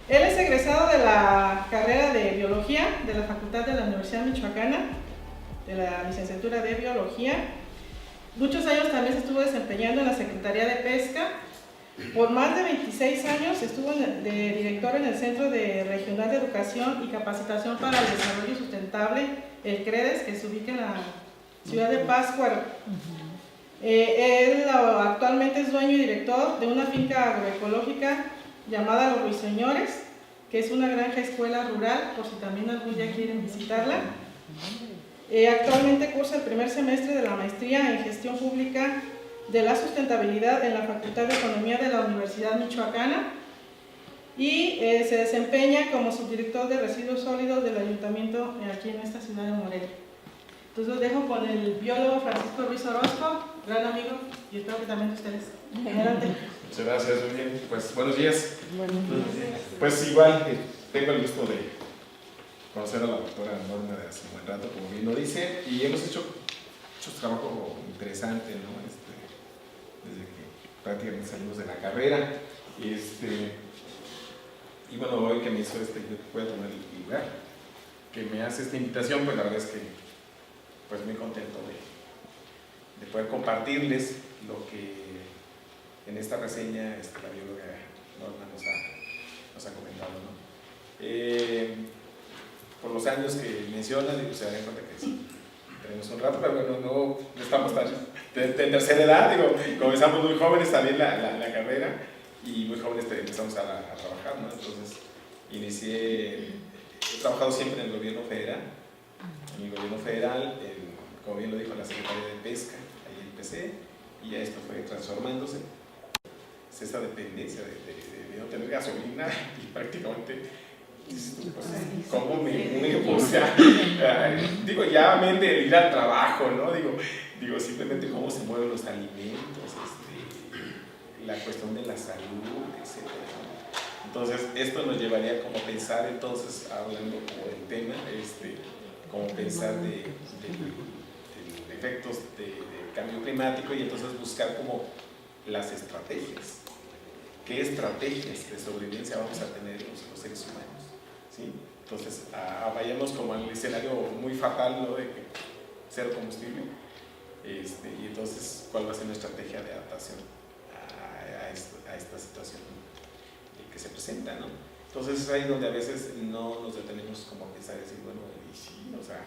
Él es egresado de la carrera de Biología de la Facultad de la Universidad Michoacana, de la licenciatura de Biología. Muchos años también se estuvo desempeñando en la Secretaría de Pesca. Por más de 26 años estuvo de director en el Centro Regional de Educación y Capacitación para el Desarrollo Sustentable, el CREDES, que se ubica en la ciudad de Pátzcuaro. Él actualmente es dueño y director de una finca agroecológica llamada Los Ruiseñores, que es una granja escuela rural, por si también algún día quieren visitarla. Actualmente cursa el primer semestre de la maestría en Gestión Pública de la Sustentabilidad en la Facultad de Economía de la Universidad Michoacana y se desempeña como subdirector de residuos sólidos del ayuntamiento aquí en esta ciudad de Morelia. Entonces los dejo con el biólogo Francisco Ruiz Orozco, gran amigo, y espero que también ustedes. Adelante. Muchas gracias, muy bien. Pues buenos días. Buenos días. Pues igual tengo el gusto de conocer a la doctora Norma de hace un buen rato, como bien lo dice, y hemos hecho mucho trabajo interesante, ¿no? Desde que prácticamente salimos de la carrera. Y bueno, hoy que me hizo voy a tomar el lugar, que me hace esta invitación, pues la verdad es que pues muy contento de poder compartirles lo que en esta reseña la bióloga Norma nos ha comentado, ¿no? Por los años que menciona, se dan cuenta que sí, tenemos un rato, pero bueno, no estamos tan de tercera edad, comenzamos muy jóvenes también la carrera y muy jóvenes empezamos a trabajar, ¿no? Entonces he trabajado siempre en el gobierno federal. En el gobierno federal, como bien lo dijo la Secretaría de Pesca, ahí empecé y ya esto fue transformándose. Es esa dependencia de no tener gasolina y prácticamente, pues, ¿cómo me puse digo, ya de ir al trabajo, ¿no? Digo, simplemente cómo se mueven los alimentos, la cuestión de la salud, etc. Entonces, esto nos llevaría como a pensar, entonces, hablando como del tema, como pensar de efectos de cambio climático y entonces buscar como las estrategias. ¿Qué estrategias de sobrevivencia vamos a tener los seres humanos? ¿Sí? Entonces, vayamos como al escenario muy fatal, ¿no? De que cero combustible. Y entonces, ¿cuál va a ser nuestra estrategia de adaptación a esta situación que se presenta, ¿no? Entonces, es ahí donde a veces no nos detenemos como a pensar y decir, bueno, y sí, o sea,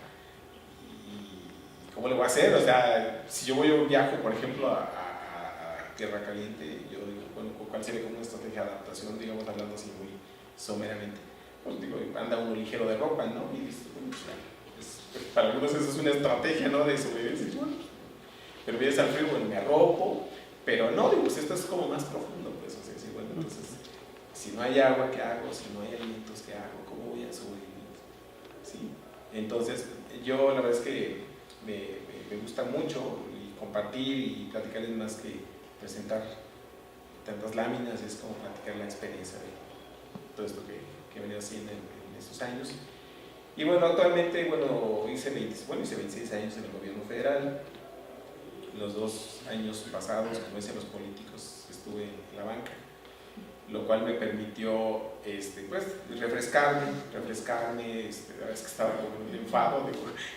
¿y cómo le voy a hacer? O sea, si yo viajo, por ejemplo, a Tierra Caliente, yo digo, bueno, ¿cuál sería como una estrategia de adaptación, digamos, hablando así muy someramente? Pues digo, anda uno ligero de ropa, ¿no? Y pues, para algunos eso es una estrategia, ¿no? De sobrevivencia. Bueno, pero vienes al frío, bueno, me arropo, pero no, digo, pues esto es como más profundo, pues, o sea, sí, bueno, entonces, si no hay agua, ¿qué hago? Si no hay alimentos, ¿qué hago? ¿Cómo voy a sobrevivir? ¿Sí? Entonces, yo la verdad es que me gusta mucho y compartir y platicarles más que presentar tantas láminas, es como platicar la experiencia de todo esto que he venido haciendo en estos años. Y bueno, actualmente, hice 26 años en el gobierno federal. Los 2 años pasados, como dicen los políticos, estuve en la banca, lo cual me permitió pues, refrescarme, la verdad es que estaba con un enfado,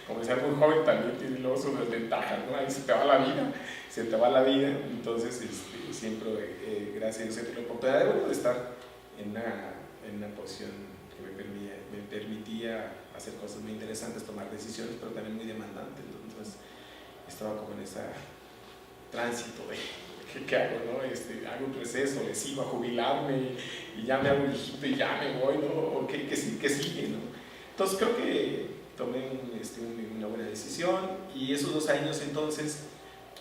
como ser muy joven también tiene luego sus desventajas, ¿no? Ahí se te va la vida, entonces siempre, gracias a Dios, he tenido la oportunidad de estar en una posición que me permitía hacer cosas muy interesantes, tomar decisiones, pero también muy demandantes, entonces estaba como en ese tránsito de ¿qué hago? ¿No? Hago un receso, le sigo a jubilarme y ya me hago viejito y ya me voy, ¿no? ¿O qué sigue? ¿No? Entonces creo que tomé una buena decisión y esos 2 años entonces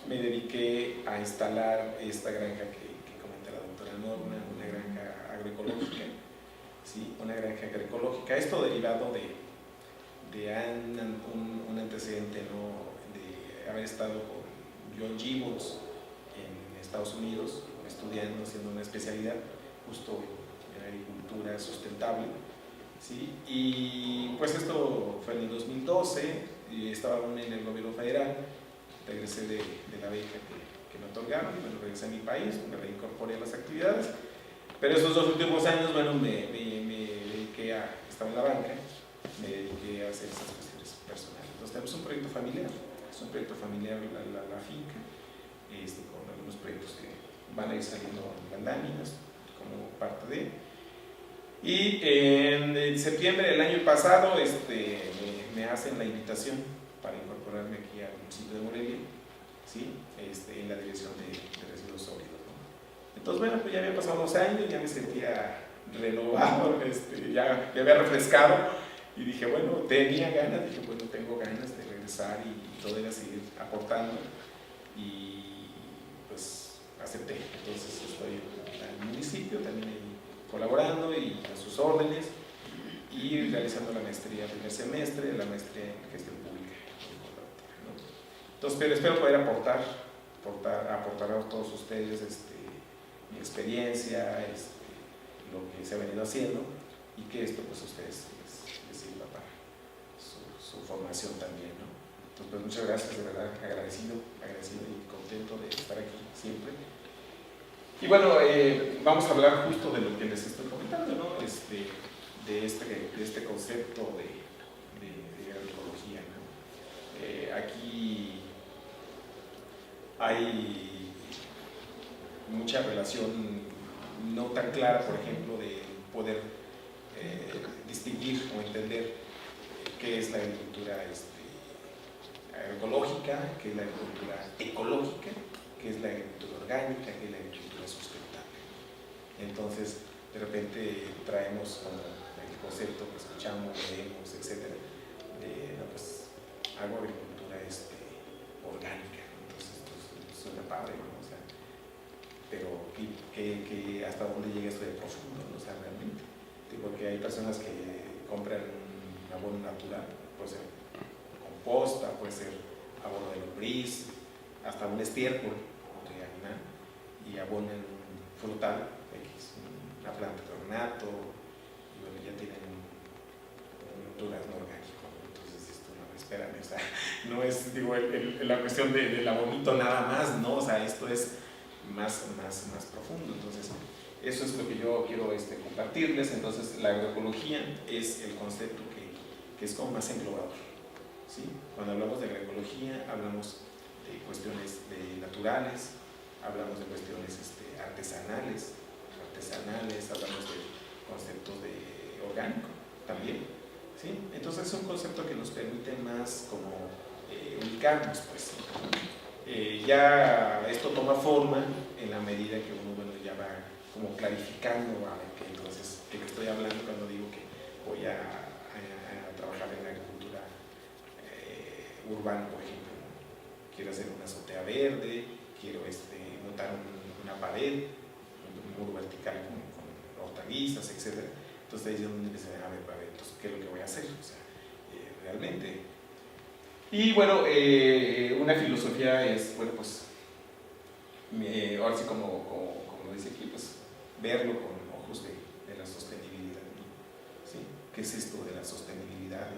me dediqué a instalar esta granja que comenta la doctora Norma, una granja agroecológica, ¿sí? Una granja agroecológica, esto derivado de un antecedente, ¿no? De haber estado con John Gibbons en Estados Unidos, estudiando, haciendo una especialidad justo en agricultura sustentable, ¿sí? Y pues esto fue en el 2012, y estaba aún en el gobierno federal, regresé de la beca que me otorgaron, y bueno, regresé a mi país, me reincorporé a las actividades, Pero esos 2 últimos años, bueno, me dediqué a, estaba en la banca, me dediqué a hacer esas cuestiones personales. Entonces tenemos un proyecto familiar, es un proyecto familiar la finca, con algunos proyectos que van a ir saliendo en láminas como parte de. Y en septiembre del año pasado me hacen la invitación para incorporarme aquí al municipio de Morelia, ¿sí? En la dirección de residuos sólidos, ¿no? Entonces, bueno, pues ya había pasado 2 años, ya me sentía renovado, ya había refrescado y dije, bueno, tenía ganas, tengo ganas de regresar y todavía seguir aportando y pues acepté. Entonces estoy en el municipio también ahí colaborando y a sus órdenes y realizando la maestría primer semestre, la maestría en gestión pública, ¿no? Entonces, pero espero poder aportar a todos ustedes mi experiencia, lo que se ha venido haciendo y que esto pues a ustedes les sirva para su formación también, ¿no? Entonces, pues muchas gracias, de verdad, agradecido y contento de estar aquí siempre. Y bueno, vamos a hablar justo de lo que les estoy comentando, ¿no? De este concepto de agroecología, ¿no? Aquí hay mucha relación no tan clara, por ejemplo, de poder distinguir o entender qué es la agricultura agroecológica, qué es la agricultura ecológica, qué es la agricultura orgánica, qué es la agricultura sustentable. Entonces, de repente traemos como el concepto que escuchamos, leemos, etcétera, de, no, pues, hago agricultura orgánica, ¿no? Entonces, pues, suena padre, ¿no? O sea, pero que hasta dónde llega esto de profundo, ¿no? O sea, realmente. Porque hay personas que compran un abono natural, puede ser composta, puede ser abono de lombriz, hasta un estiércol de animal, y abonan frutal, una planta de ornato, y bueno, ya tienen un durazno orgánico. Entonces, no, espérame, o sea, no es, la cuestión del abonito nada más, ¿no? O sea, esto es más profundo. Entonces, eso es lo que yo quiero compartirles. Entonces, la agroecología es el concepto que es como más englobador, ¿sí? Cuando hablamos de agroecología, hablamos de cuestiones naturales, hablamos de cuestiones artesanales, hablamos de conceptos de orgánico también, ¿sí? Entonces es un concepto que nos permite más como ubicarnos, pues. Ya esto toma forma en la medida que uno, bueno, ya va como clarificando a ver que entonces, ¿de qué estoy hablando cuando digo que voy a trabajar en la agricultura urbana, por ejemplo, ¿no? Quiero hacer una azotea verde, quiero montar una pared, un muro vertical con hortalizas, etc. Entonces ahí es donde empiezan a ver, entonces, ¿qué es lo que voy a hacer? O sea, realmente. Y bueno, una filosofía es, bueno, pues, ahora sí como lo dice aquí, pues, verlo con ojos de la sostenibilidad, ¿no? ¿Sí? ¿Qué es esto de la sostenibilidad?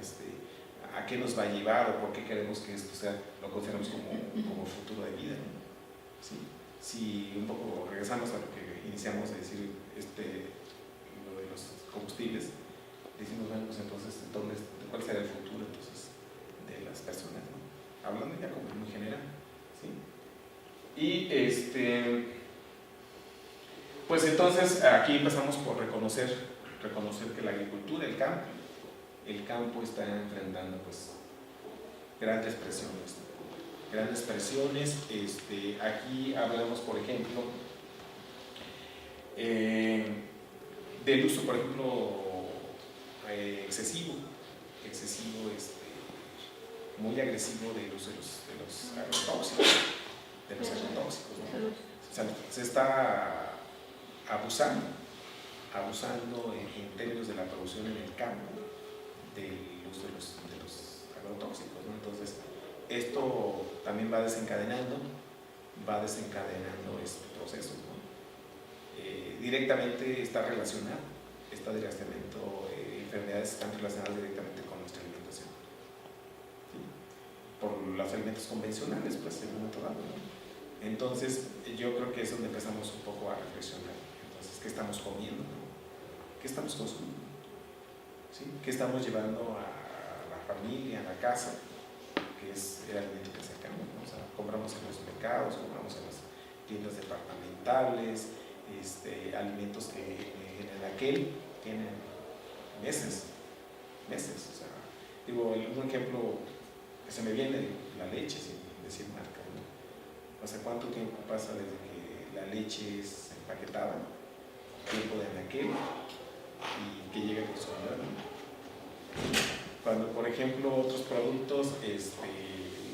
¿A qué nos va a llevar o por qué queremos que esto sea, lo consideramos como futuro de vida, ¿no? ¿Sí? Si un poco regresamos a lo que iniciamos a decir, lo de los combustibles, decimos, bueno, pues entonces, ¿cuál será el futuro entonces de las personas, ¿no? Hablando ya como muy general, ¿sí? Y pues entonces aquí empezamos por reconocer que la agricultura, el campo está enfrentando pues grandes presiones. Aquí hablamos, por ejemplo, del uso, por ejemplo, excesivo, muy agresivo del uso de los agrotóxicos, ¿no? O sea, se está abusando en términos de la producción en el campo del uso de los agrotóxicos, ¿no? Entonces, esto también va desencadenando procesos, ¿no? Directamente está relacionado, enfermedades están relacionadas directamente con nuestra alimentación, ¿sí? Por los alimentos convencionales, pues, en un momento dado, ¿no? Entonces, yo creo que es donde empezamos un poco a reflexionar. Entonces, ¿qué estamos comiendo? ¿Qué estamos consumiendo? ¿Sí? ¿Qué estamos llevando a la familia, a la casa? Que es el alimento que sacamos, ¿no? O sea, compramos en los mercados, compramos en las tiendas departamentales, alimentos que en el aquel tienen meses, o sea, digo, un ejemplo que se me viene, la leche, sin decir marca, ¿no? O sea, ¿cuánto tiempo pasa desde que la leche es empaquetada, tiempo de anaquel, y que llega al consumidor, ¿no? Cuando, por ejemplo, otros productos,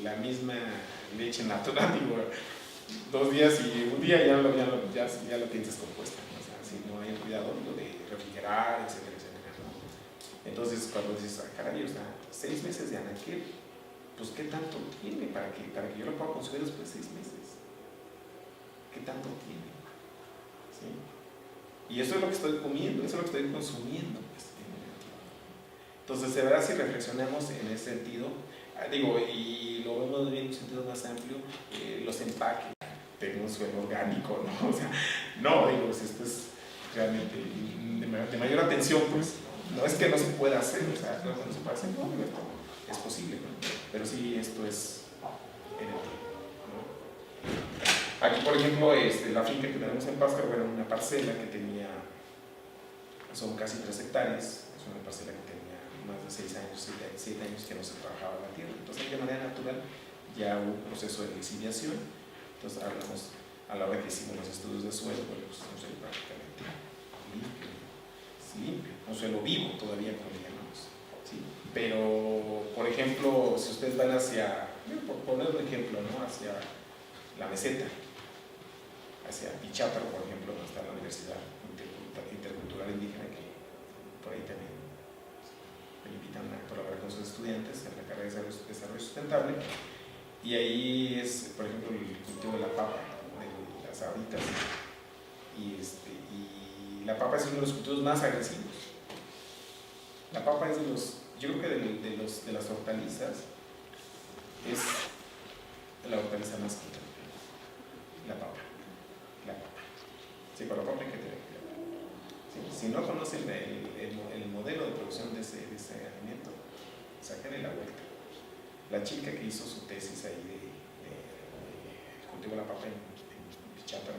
la misma leche natural, digo, 2 días y un día ya lo tienes descompuesta, ¿no? O sea, si no hay cuidado lo de refrigerar, etcétera, etcétera, ¿no? Entonces, cuando dices, caray, o sea, 6 meses de anaquel, pues ¿qué tanto tiene para que yo lo pueda consumir después de 6 meses? ¿Qué tanto tiene? ¿Sí? Y eso es lo que estoy comiendo, eso es lo que estoy consumiendo, pues. Entonces, de verdad, si reflexionamos en ese sentido, digo, y lo vemos bien en un sentido más amplio, los empaques de un suelo orgánico, ¿no? O sea, no, digo, si esto es realmente de mayor atención, pues, no es que no se pueda hacer, o sea, no se puede hacer, no, es posible, ¿no? Pero sí, esto es en el tiempo, ¿no? Aquí, por ejemplo, la finca que tenemos en Pátzcuaro era una parcela que tenía, son casi 3 hectáreas, es una parcela que tenía más de 6 años, 7 años que no se trabajaba la tierra. Entonces, de manera natural, ya hubo un proceso de lixiviación. Entonces, hablamos, a la hora que hicimos los estudios de suelo, bueno, pues un suelo prácticamente limpio, un suelo vivo todavía, como le llamamos, ¿sí? Pero, por ejemplo, si ustedes van hacia, por poner un ejemplo, ¿no? Hacia la meseta, hacia Pichátaro, por ejemplo, donde está la Universidad Intercultural Indígena, que por ahí también me invitan a colaborar con sus estudiantes en la carrera de desarrollo sustentable, y ahí es, por ejemplo, el cultivo de la papa, de las abritas, y la papa es uno de los cultivos más agresivos. La papa es yo creo que de las hortalizas, es la hortaliza más contaminante, la papa. Sí, con la papa hay que tener cuidado. Sí, si no conocen el modelo de producción de ese alimento, sáquenle la vuelta. La chica que hizo su tesis ahí de cultivo de la papa en Pichátaro,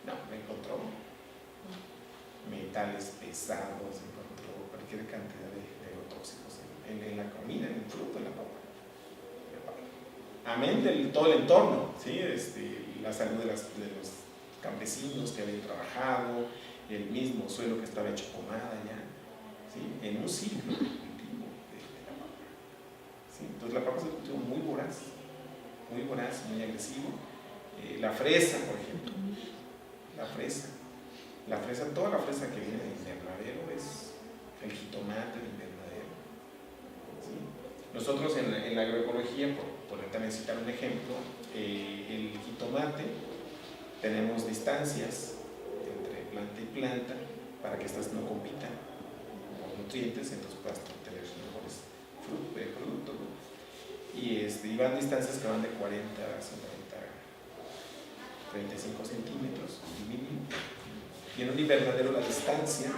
no, encontró metales pesados, encontró cualquier cantidad de agrotóxicos en la comida, en el fruto de la papa. Amén de todo el entorno, ¿sí? La salud de los campesinos que habían trabajado, el mismo suelo que estaba hecho pomada ya, ¿sí? En un ciclo de cultivo de la papa, ¿sí? Entonces la papa es un cultivo muy voraz, muy agresivo. La fresa, por ejemplo, toda la fresa que viene del invernadero es el jitomate del invernadero, ¿sí? Nosotros en la agroecología, por también citar un ejemplo, el jitomate, tenemos distancias entre planta y planta para que estas no compitan por nutrientes, entonces puedas tener mejores productos, ¿no? Y van distancias que van de 40 a 35 centímetros mínimo. Y en un invernadero la distancia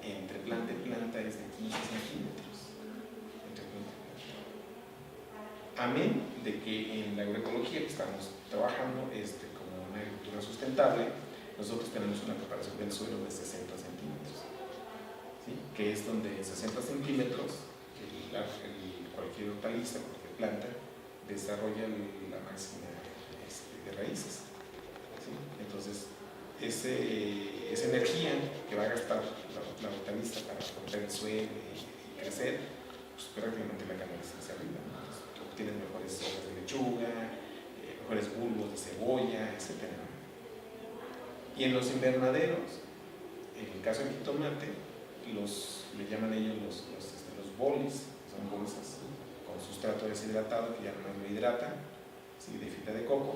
entre planta y planta es de 15 centímetros. Amén de que en la agroecología que estamos trabajando como una agricultura sustentable, nosotros tenemos una preparación del suelo de 60 centímetros, ¿sí? Que es donde en 60 centímetros cualquier hortaliza, cualquier planta desarrolla la máxima de raíces, ¿sí? Entonces, esa energía que va a gastar la hortaliza para romper el suelo y crecer, pues prácticamente la canaliza hacia arriba, ¿no? Obtienes mejores hojas de lechuga, mejores bulbos de cebolla, etc. Y en los invernaderos, en el caso del jitomate, le llaman ellos los bolis, son bolsas con sustrato deshidratado que ya no lo hidrata, ¿sí? De fibra de coco,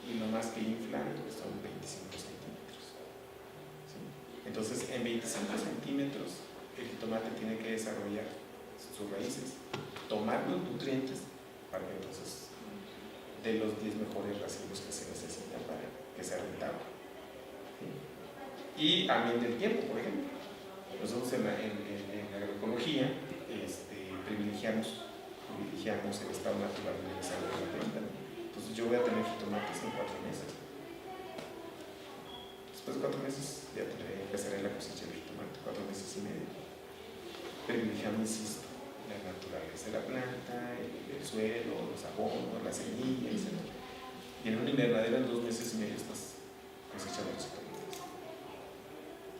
y lo más que inflan son 25 centímetros, ¿sí? Entonces, en 25 centímetros el jitomate tiene que desarrollar sus raíces, tomar los nutrientes para que entonces dé los 10 mejores racimos que se necesitan para que sea rentable, ¿sí? Y también del tiempo, por ejemplo. Nosotros en agroecología privilegiamos el estado natural del desarrollo de la planta. Entonces yo voy a tener jitomates en 4 meses. Después de 4 meses ya empezaré la cosecha de jitomate, 4 meses y medio. Privilegiando, insisto, la naturaleza de la planta, el suelo, los abonos, las semillas, etc. Y en un invernadero en 2 meses y medio estás cosechando los jitomates.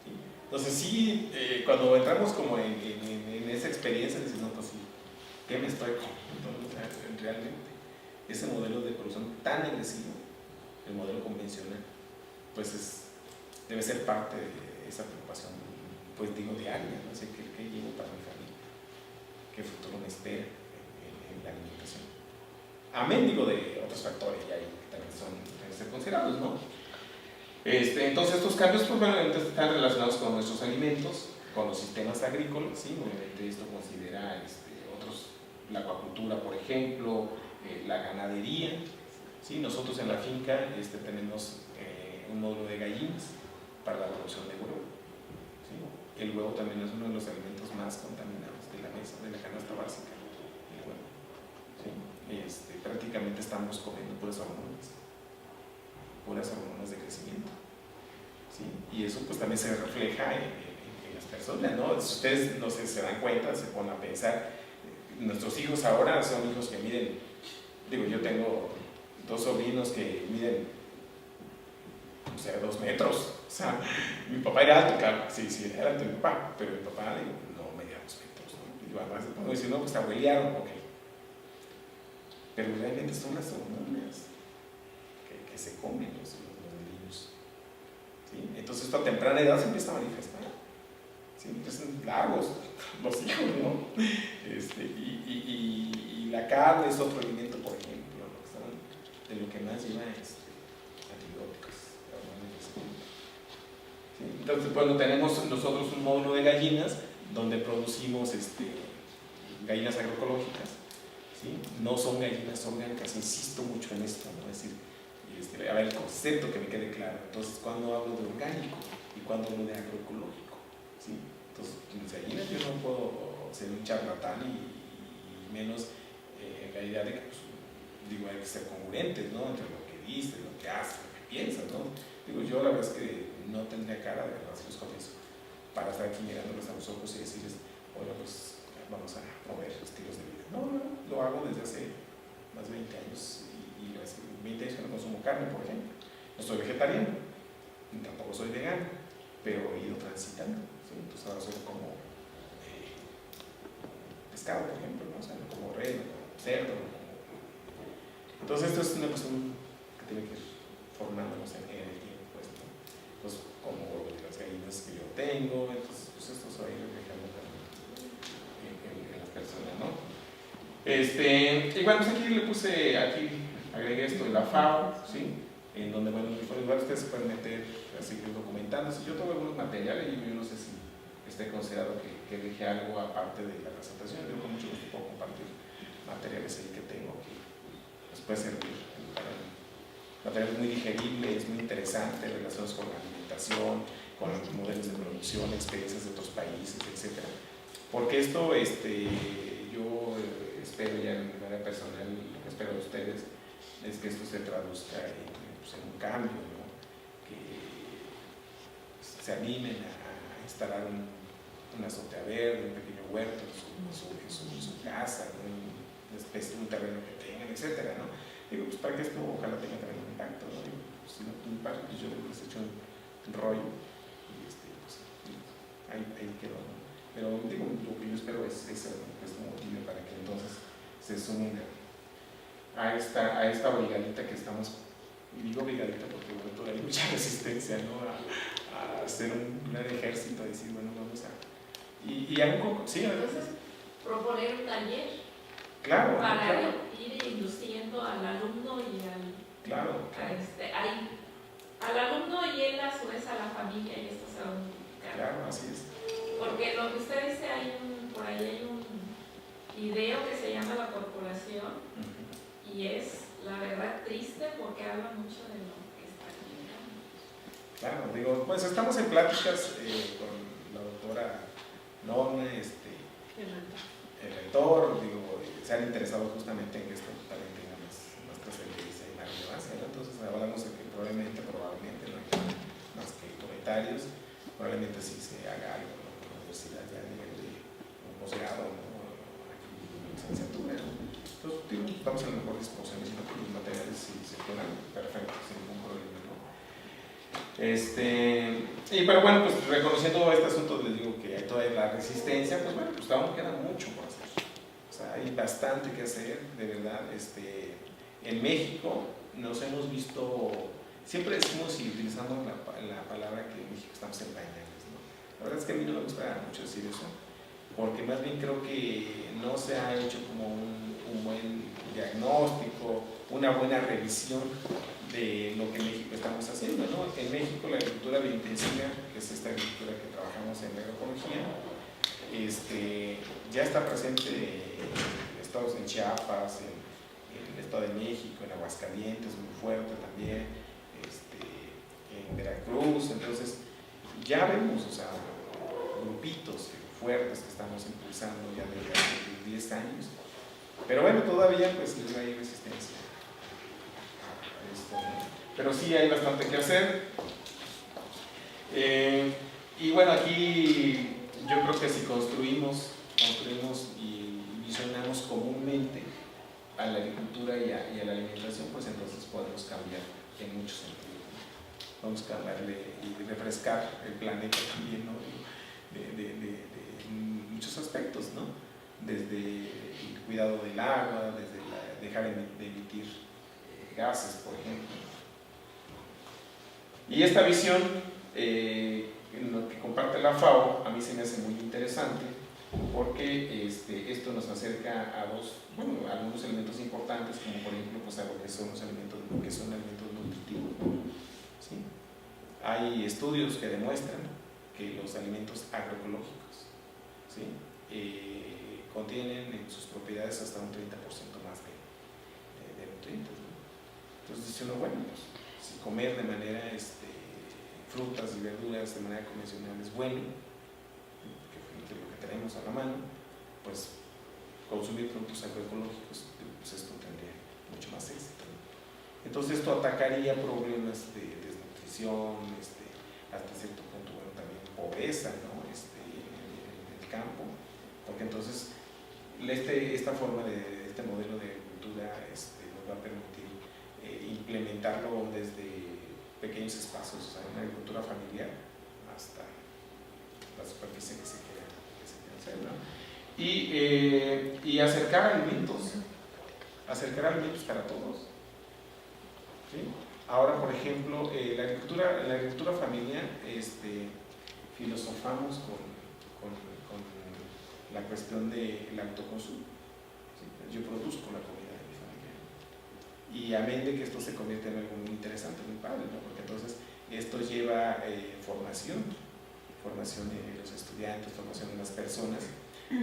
¿Sí? Entonces sí, cuando entramos como en esa experiencia, dices, no, pues sí, ¿qué me estoy comiendo? O sea, realmente, ese modelo de producción tan agresivo, el modelo convencional, pues debe ser parte de esa preocupación, pues digo, diaria, ¿no? O sea, ¿qué llevo para mi familia? ¿Qué futuro me espera en la alimentación? Amén, digo, de otros factores ya ahí que también deben ser considerados, ¿no? Entonces estos cambios pues, bueno, están relacionados con nuestros alimentos, con los sistemas agrícolas, ¿sí? Obviamente esto considera la acuacultura, por ejemplo, la ganadería, ¿sí? Nosotros en la finca tenemos un módulo de gallinas para la producción de huevo, ¿sí? El huevo también es uno de los alimentos más contaminados de la mesa, de la canasta básica, el huevo, ¿sí? Prácticamente estamos comiendo puras hormonas de crecimiento, ¿sí? Y eso pues también se refleja en las personas, ¿no? Si ustedes no sé, se dan cuenta, se ponen a pensar, nuestros hijos ahora son hijos que miden, digo, yo tengo 2 sobrinos que miden, o sea, 2 metros, o sea, mi papá era alto, claro, sí, era alto mi papá, pero mi papá no medía 2 metros, ¿no? Y yo además cuando dicen, no, pues abuelearon, ok, pero realmente son las hormonas que se comen los niños, ¿sí? Entonces esto a temprana edad se empieza a manifestar, ¿sí? Entonces largos los hijos, ¿no? Y la carne es otro alimento, por ejemplo, ¿no? De lo que más lleva antibióticos, ¿sí? Entonces, bueno, tenemos nosotros un módulo de gallinas donde producimos gallinas agroecológicas, ¿sí? No son gallinas orgánicas, insisto mucho en esto, ¿no? Es decir, a ver, el concepto que me quede claro. Entonces, cuando hablo de orgánico y cuando hablo de agroecológico, ¿sí? Entonces, las gallinas yo no puedo ser un charlatán y menos la idea de que, pues, digo, hay que ser congruentes, ¿no? Entre lo que dices, lo que haces, lo que piensas, ¿no? Digo, yo la verdad es que no tendría cara de verdad, si los confieso, para estar aquí mirándoles a los ojos y decirles, oye, pues vamos a promover estilos de vida. No, lo hago desde hace más de 20 años y hace 20 años que no consumo carne, por ejemplo. No soy vegetariano, tampoco soy vegano, pero he ido transitando, ¿sí? Entonces ahora soy como pescado, por ejemplo, ¿no? O sea, como reno, como cerdo, entonces esto es una cuestión que tiene que ir formándonos en el tiempo, pues, ¿no? Pues como las gallinas que yo tengo, entonces pues esto se va a ir reflejando también en las personas, ¿no? Y bueno, pues aquí agregué esto de la FAO, ¿sí? En donde, bueno, en diferentes lugares ustedes se pueden meter a seguir documentándose. Yo tengo algunos materiales y yo no sé si esté considerado que deje algo aparte de la presentación. Yo con mucho gusto puedo compartir materiales ahí que tengo que les puede servir. Materiales muy digeribles, muy interesantes, relacionados con la alimentación, con los modelos de producción, experiencias de otros países, etc. Porque esto, yo espero ya en manera personal, lo que espero de ustedes es que esto se traduzca en un cambio, ¿no? Que se animen a instalar una azotea verde, un pequeño huerto en su casa, ¿no? Un terreno que tengan, etc., ¿no? Digo, pues para que esto ojalá tenga también un impacto, ¿no? Digo, pues, si no tiene impacto, pues yo les he hecho un rollo y pues, ahí quedó, ¿no? Pero digo, lo que yo espero es ese motivo para que entonces se sumen a esta brigadita que estamos, y digo brigadita porque bueno, todavía hay mucha resistencia, ¿no? A hacer un gran ejército, a decir, bueno, vamos a... Y algo, sí, entonces proponer un taller. Claro, para claro. ir induciendo al alumno y claro. al alumno y él a su vez a la familia, y esto se va a multiplicar. Claro, así es. Porque lo que usted dice, por ahí hay un video que se llama La Corporación, y es la verdad triste porque habla mucho de lo que está generando. Claro, digo, pues estamos en pláticas con la doctora Norma, el rector, digo, se han interesado justamente en que esto también tenga más trascendencia y más relevancia, ¿no? Entonces hablamos de que probablemente no hay más que comentarios, probablemente sí se haga algo, ¿no? Con la universidad ya a nivel de un posgrado, ¿no? Aquí en licenciatura, ¿no? Entonces, digo, estamos en la mejor disposición, y si no, los materiales si se puedan, perfecto, sin ningún problema, ¿no? Pero bueno, pues reconociendo este asunto, les digo que hay toda la resistencia, pues bueno, pues aún queda mucho por hacer. O sea, hay bastante que hacer, de verdad. En México nos hemos visto, siempre decimos y utilizamos la palabra que en México estamos en pañales, ¿no? La verdad es que a mí no me gusta mucho decir eso, porque más bien creo que no se ha hecho como un buen diagnóstico, una buena revisión de lo que en México estamos haciendo, ¿no? En México la agricultura biointensiva, que es esta agricultura que trabajamos en la agroecología, ya está presente en estados en Chiapas, en el Estado de México, en Aguascalientes, muy fuerte también, en Veracruz. Entonces ya vemos, o sea, grupitos fuertes que estamos impulsando ya desde hace 10 años, pero bueno, todavía pues hay resistencia a esto, ¿no? Pero sí hay bastante que hacer. Y bueno, aquí yo creo que si construimos y visionamos comúnmente a la agricultura y a la alimentación, pues entonces podemos cambiar en muchos sentidos, ¿no? Vamos a cambiarle y refrescar el planeta también, ¿no? De muchos aspectos, ¿no? Desde el cuidado del agua, desde dejar de emitir gases, por ejemplo. Y esta visión en lo que comparte la FAO a mí se me hace muy interesante, porque esto nos acerca a algunos elementos importantes, como por ejemplo pues a lo que son alimentos nutritivos, ¿sí? Hay estudios que demuestran que los alimentos agroecológicos, ¿sí? Contienen en sus propiedades hasta un 30% más de nutrientes, ¿no? Entonces dice uno, bueno, pues si comer de manera frutas y verduras de manera convencional es bueno, que es lo que tenemos a la mano, pues consumir productos agroecológicos, pues esto tendría mucho más éxito, ¿no? Entonces esto atacaría problemas de desnutrición, hasta cierto punto, bueno, también pobreza, ¿no? En el campo, porque entonces esta forma este modelo de agricultura nos va a permitir implementarlo desde pequeños espacios, o sea, una agricultura familiar hasta la superficie que se quiera hacer, ¿no? Y acercar alimentos para todos, ¿sí? Ahora, por ejemplo, en la agricultura familiar, filosofamos con la cuestión del autoconsumo, ¿sí? Yo produzco la comida de mi familia, y amén de que esto se convierte en algo muy interesante, muy padre, ¿no? Porque entonces esto lleva formación de los estudiantes, formación de las personas,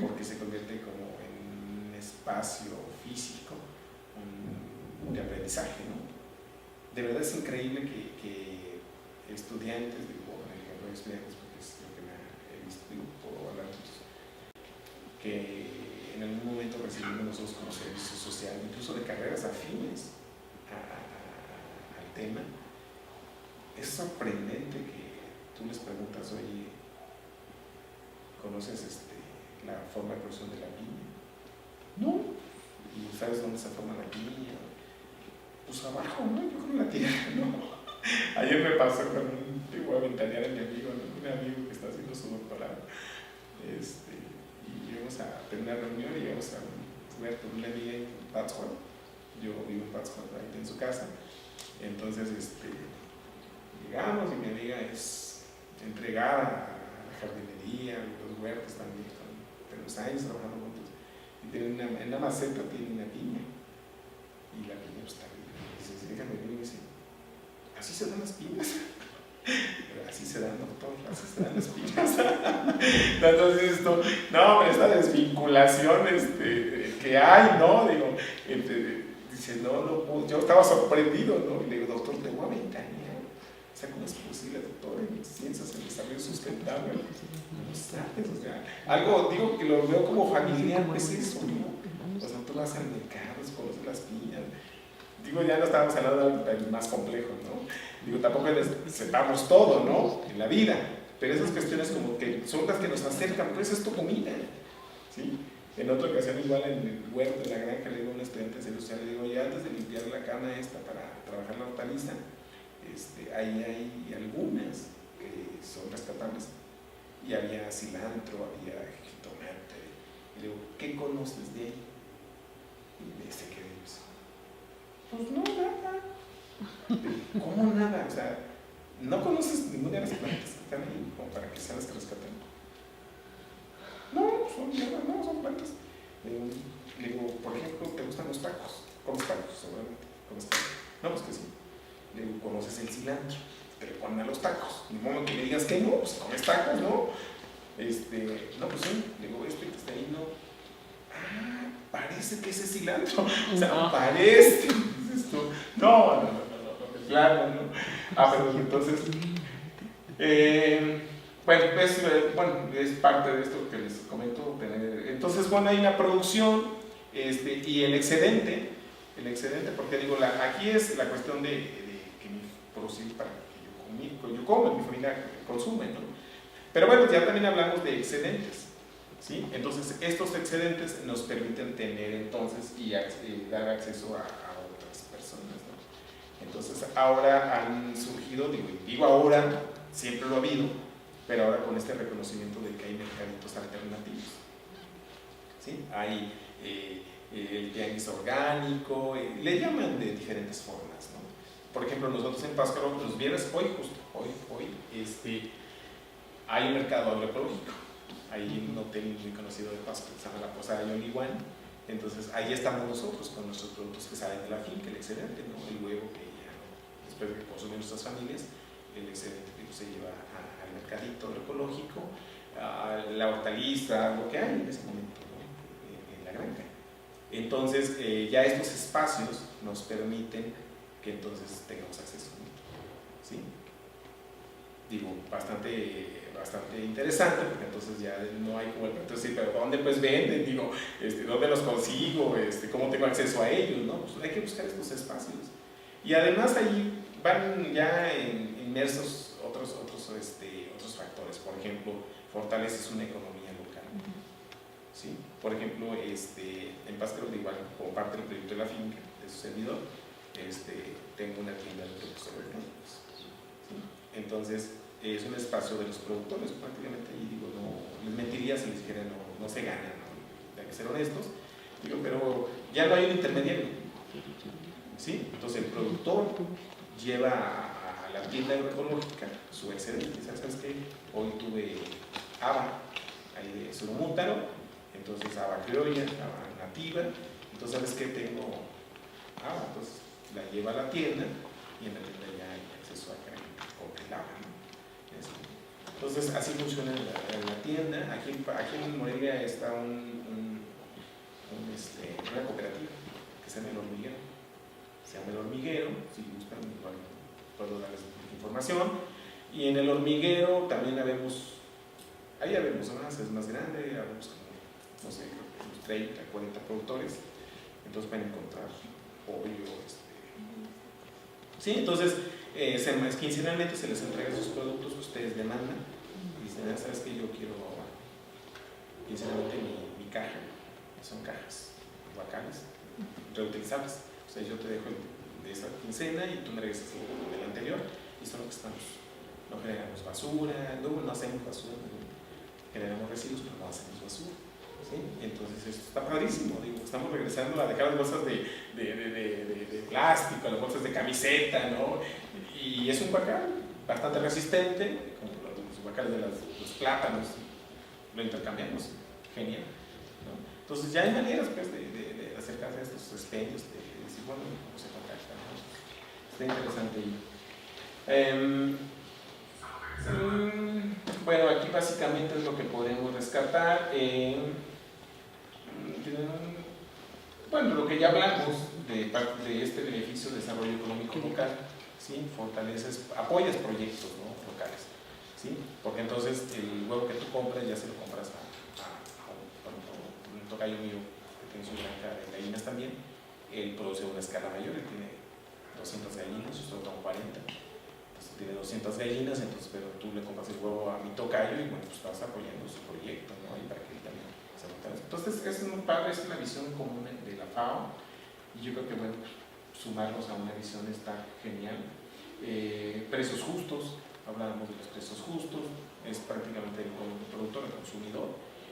porque se convierte como en un espacio físico de aprendizaje, ¿no? De verdad es increíble que estudiantes, digo, en el ejemplo de estudiantes, porque es lo que he visto, digo, puedo hablar de eso, que en algún momento recibimos nosotros como servicio social, incluso de carreras afines al tema. Es sorprendente que tú les preguntas, oye, ¿conoces la forma de producción de la piña? No. ¿Y sabes dónde se forma la piña? Pues abajo, ¿no? Yo creo en la tierra, ¿no? Ayer me pasó con voy a ventanear a mi amigo, ¿no? Un amigo que está haciendo su doctorado, y íbamos a tener una reunión y íbamos a ver con una amiga en Pátzcuaro. Yo vivo en Pátzcuaro, ahí en su casa. Entonces, llegamos y mi amiga es entregada a la jardinería, a los huertos también, tenemos años trabajando juntos. Y tiene en la maceta tiene una piña, y la piña pues, está bien. Y dice, déjame ver, y me dice, ¿así se dan las piñas? Así se dan, doctor, así se dan las piñas. Entonces esto, no, pero esta desvinculación que hay, ¿no? Digo, dice, no, yo estaba sorprendido, ¿no? Y le digo, doctor, te voy a ventanear. sea, ¿cómo es posible, doctor, en ciencias en desarrollo sustentable? No sabes, o sea, algo, digo que lo veo como familiar, pues eso, ¿no? O sea, tú vas al mercado, conoces las piñas. Digo, ya no estábamos hablando del más complejo, ¿no? Digo, tampoco sepamos todo, ¿no? En la vida, pero esas cuestiones como que son las que nos acercan, pues es tu comida, ¿sí? En otra ocasión, igual en el huerto de la granja, le digo a un estudiante de servicio social, le digo, ya antes de limpiar la cama esta para trabajar la hortaliza, ahí hay algunas que son rescatables. Y había cilantro, había jitomate. Y le digo, ¿qué conoces de ahí? Y me dice, ¿qué dices? Pues no, nada. ¿Cómo nada? O sea, ¿no conoces ninguna de las plantas que están ahí como para que sean las que rescatan? No, son plantas. Le digo, por ejemplo, ¿te gustan los tacos? ¿Comes tacos? Seguramente. ¿Comes tacos? No, pues que sí. Le digo, ¿conoces el cilantro? Te le ponen a los tacos. Ni modo que me digas que no, pues comes tacos, ¿no? No, pues sí. Le digo, que está ahí, no. Ah, parece que ese es cilantro. O sea, parece. No, claro, no. Pero entonces, bueno, es parte de esto que les comento. Entonces, bueno, hay una producción y el excedente, porque digo, aquí es la cuestión de que me producir para que yo como, mi familia consume, ¿no? Pero bueno, ya también hablamos de excedentes, ¿sí? Entonces, estos excedentes nos permiten tener entonces y dar acceso a otras personas, ¿no? Entonces, ahora han surgido, digo ahora, siempre lo ha habido, pero ahora con este reconocimiento de que hay mercaditos alternativos, ¿sí? Hay el tianguis orgánico, le llaman de diferentes formas, ¿no? Por ejemplo, nosotros en Pátzcuaro, los viernes, hoy, hay un mercado agroecológico. Hay un hotel muy conocido de Pátzcuaro que se llama La Posada de Yoliguán. Entonces, ahí estamos nosotros con nuestros productos que salen de la finca, el excedente, ¿no? El huevo que ya, después de que consumen nuestras familias, el excedente que se lleva al mercadito agroecológico, a la hortaliza, lo que hay en ese momento, ¿no? En la granja. Entonces, ya estos espacios nos permiten que entonces tengamos acceso, ¿sí? Digo, bastante interesante, porque entonces ya no hay como el entonces, pero ¿dónde pues venden? Digo, ¿dónde los consigo? ¿Cómo tengo acceso a ellos? ¿No? Pues hay que buscar estos espacios. Y además ahí van ya inmersos otros factores. Por ejemplo, fortaleces una economía local, ¿sí? Por ejemplo, en Pátzcuaro, igual, como parte del proyecto de la finca, de su servidor, tengo una tienda de productos orgánicos, ¿sí? Entonces, es un espacio de los productores, prácticamente, y digo, no les mentiría si les dijera no se gana, ¿no? Hay que ser honestos, digo, pero ya no hay un intermediario, ¿sí? Entonces, el productor lleva a la tienda agroecológica su excedente. ¿Sabes qué? Hoy tuve haba, ahí de surumútaro, entonces haba criolla, haba nativa, entonces ¿sabes qué? Tengo haba, entonces la lleva a la tienda y en la tienda ya hay acceso a congelada, ¿no? Entonces así funciona la tienda. Aquí en Morelia está una cooperativa que se llama El Hormiguero. Se llama El Hormiguero, si gustan, igual puedo darles información. Y en El Hormiguero también ahí habemos más, es más grande, habemos como, no sé, unos 30, 40 productores. Entonces pueden encontrar pollo, sí, entonces quincenalmente se les entrega sus productos que ustedes demandan y dicen, ¿sabes qué? Yo quiero quincenalmente mi caja, son cajas guacales reutilizables. O sea, yo te dejo de esa quincena y tú me regresas del anterior y son lo que estamos. No generamos basura, no hacemos basura, generamos residuos, pero no hacemos basura, ¿sí? Entonces esto está padrísimo, digo, estamos regresando a dejar las bolsas de plástico, las bolsas de camiseta, ¿no? Y es un guacal bastante resistente, como los guacales de los plátanos, lo intercambiamos, genial, ¿no? Entonces ya hay maneras pues, de acercarse a estos expendios, de decir, bueno, cómo se contacta, ¿no? Está interesante ahí. Bueno, aquí básicamente es lo que podemos rescatar. Bueno, lo que ya hablamos de este beneficio de desarrollo económico local, ¿sí? Fortaleces, apoyas proyectos, ¿no? Locales, ¿sí? Porque entonces el huevo que tú compras ya se lo compras por ejemplo, un tocayo mío que tiene su granja de gallinas también, él produce a una escala mayor, él tiene 200 gallinas, yo solo tengo 40, entonces tiene 200 gallinas, entonces, pero tú le compras el huevo a mi tocayo y bueno, pues estás apoyando su proyecto, ¿no? Y para que él también se fortalezca. Entonces es muy padre, es la visión común de la FAO, y yo creo que bueno, sumarnos a una visión está genial. Precios justos, hablábamos de los precios justos, es prácticamente el productor, el consumidor.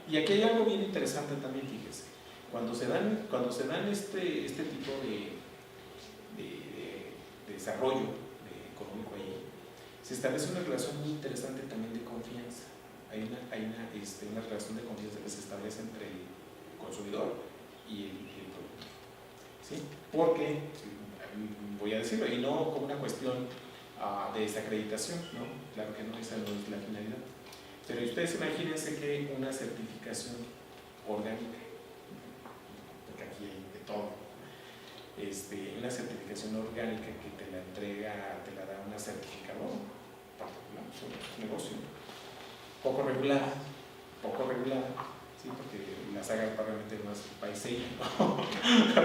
Y aquí hay algo bien interesante también, fíjese, cuando se dan este tipo de desarrollo económico ahí, se establece una relación muy interesante también de confianza. Hay una relación de confianza que se establece entre el consumidor y el productor, ¿sí? Porque, voy a decirlo, y no como una cuestión de desacreditación, ¿no? Claro que no, esa no es la finalidad. Pero ustedes imagínense que una certificación orgánica, porque aquí hay de todo, una certificación orgánica que te la da una certificadora particular sobre tu negocio, poco regulada, ¿sí? Porque la saga realmente no es paiseña, ¿no?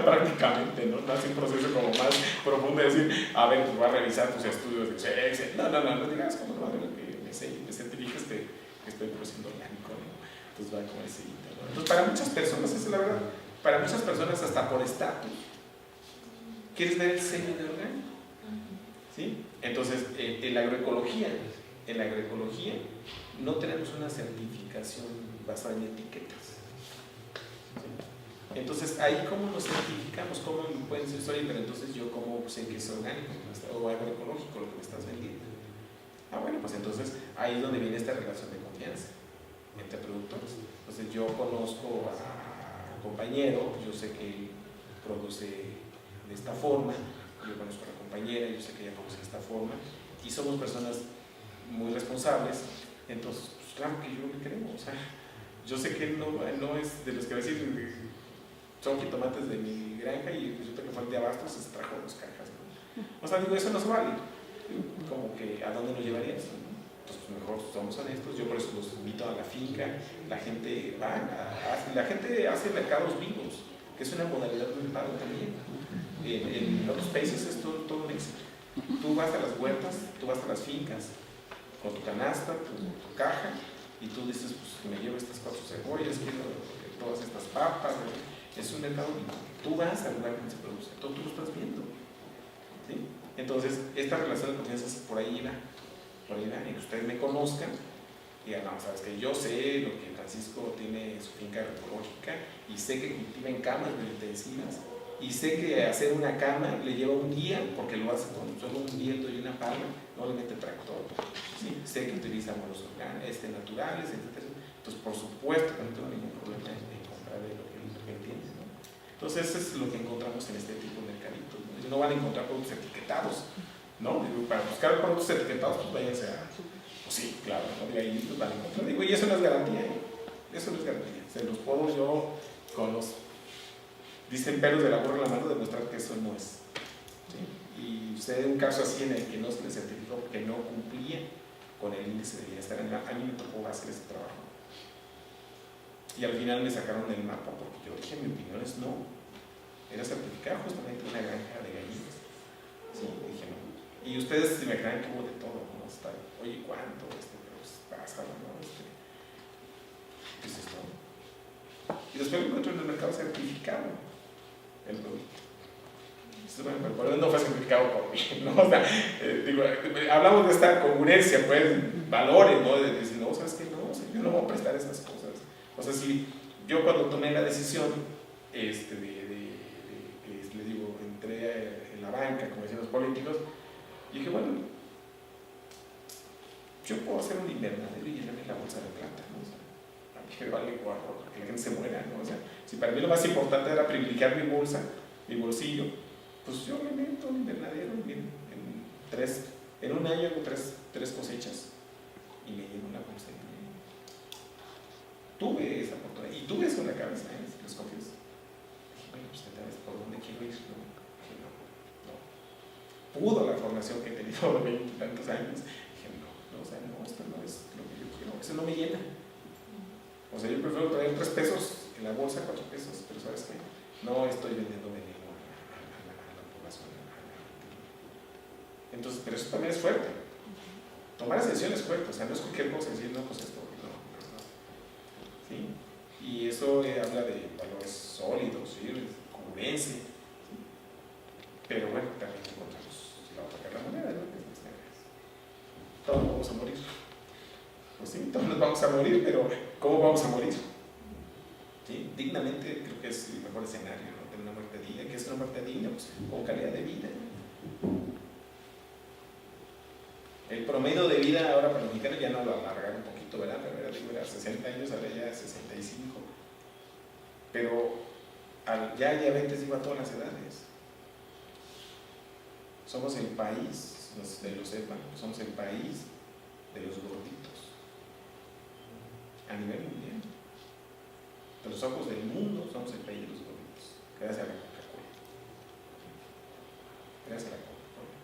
Prácticamente, ¿no? No hace un proceso como más profundo de decir, a ver, pues voy a revisar tus estudios de CX. No digas, como no, me certificas que estoy produciendo orgánico, ¿no? Entonces va como ese hito, ¿no? Entonces para muchas personas, esa es la verdad, para muchas personas hasta por estatus, ¿quieres ver el sello de orgánico? ¿Sí? Entonces, en la agroecología no tenemos una certificación basada en etiquetas. ¿Sí? Entonces, ahí cómo nos certificamos, cómo pueden decir, oye, pero entonces yo cómo sé que es orgánico o agroecológico lo que me estás vendiendo. Bueno, pues entonces ahí es donde viene esta relación de confianza entre productores. Entonces yo conozco a un compañero, yo sé que él produce de esta forma, yo conozco a la compañera, yo sé que ella produce de esta forma, y somos personas muy responsables, entonces pues claro que yo le creo, o sea, yo sé que él no es de los que va a decir, son jitomates de mi granja y resulta que fue el de Abastos y se trajo 2 cajas, ¿no? O sea, digo, eso no se vale, como que ¿a dónde nos llevaría eso? ¿No? Pues mejor somos honestos, yo por eso los invito a la finca, la gente hace mercados vivos, que es una modalidad muy padre también. En otros países es todo un éxito. Tú vas a las huertas, tú vas a las fincas, con tu canasta, tu caja, y tú dices, pues me llevo estas 4 cebollas, quiero todas estas papas. Es un mercado vivo. Tú vas al lugar donde se produce, tú lo estás viendo, ¿sí? Entonces, esta relación de confianza por ahí va, y que ustedes me conozcan y digan, no, sabes que yo sé lo que Francisco tiene en su finca agroecológica y sé que cultiva en camas biointensivas y sé que hacer una cama le lleva un día porque lo hace con solo un viento y una palma, no le mete tractor, ¿sí? Sé que utiliza monos naturales, etc. Entonces, por supuesto que no tengo ningún problema en comprar de lo que entiendes, ¿no? Entonces, eso es lo que encontramos en este tipo de mercaditos, ¿no? No van a encontrar productos etiquetados, ¿no? Digo, para buscar productos etiquetados, pues váyanse a... Pues sí, claro, ¿no? De ahí los van a encontrar. Digo, y eso no es garantía, ¿eh? Eso no es garantía. Se los puedo yo, con los... dicen pelos de la burra en la mano, demostrar que eso no es. ¿Sí? Y usted, un caso así en el que no se le certificó porque no cumplía con el índice de bienestar animal, a mí me tocó hacer ese trabajo. Y al final me sacaron del mapa porque yo dije, mi opinión es no. Era certificar justamente una granja de gallinas. Sí, dije no. Y ustedes si me creen que hubo de todo, ¿no? Está, oye, ¿cuánto? Pero pues pasa, ¿no? ¿Qué es esto? Y después lo encuentro en el mercado certificado, el producto. Bueno, pero por eso no fue certificado por mí, ¿no? O sea, digo, hablamos de esta congruencia, pues, valores, ¿no? De decir, no, ¿sabes qué? No, o sea, yo no voy a prestar esas cosas. O sea, si yo cuando tomé la decisión, les digo, entré en la banca, como decían los políticos, y dije, bueno, yo puedo hacer un invernadero y llenarme la bolsa de plata, ¿no? O sea, a mí me vale guarro, que la gente se muera, ¿no? O sea, si para mí lo más importante era privilegiar mi bolsa, mi bolsillo, pues yo me meto un invernadero en un año hago tres cosechas y me lleno una bolsa. Tuve esa oportunidad y tuve eso en la cabeza, los confieso. Dije, bueno, pues ¿por dónde quiero ir? No. Pudo la formación formación que he tenido de 20 y tantos años, dije, o sea, esto no es lo que yo quiero, eso no me llena. O sea, yo prefiero traer 3 pesos en la bolsa, 4 pesos, pero ¿sabes qué? No estoy vendiendo veneno a la población. Entonces, pero eso también es fuerte. Tomar esa decisión es fuerte, o sea, no es cualquier cosa decir, no, pues esto, no. ¿Sí? Y eso habla de valores sólidos, ¿sí? Congruencia. ¿Sí? Pero bueno, también encontramos la otra cara de la moneda, ¿no? Todos vamos a morir. Pues sí, todos nos vamos a morir, pero ¿cómo vamos a morir? ¿Sí? Dignamente creo que es el mejor escenario, ¿no? Tener una muerte digna. ¿Qué es una muerte digna? Pues con calidad de vida. El promedio de vida ahora para los mexicanos ya no lo alargaron un poquito, ¿verdad? Pero era 60 años, ahora ya 65. Pero ya hay diabetes, digo, a todas las edades. Somos el país, no sé si lo sepan, somos el país de los gorditos a nivel mundial. De los ojos del mundo somos el país de los gorditos, gracias a la Coca-Cola. Gracias a la Coca-Cola.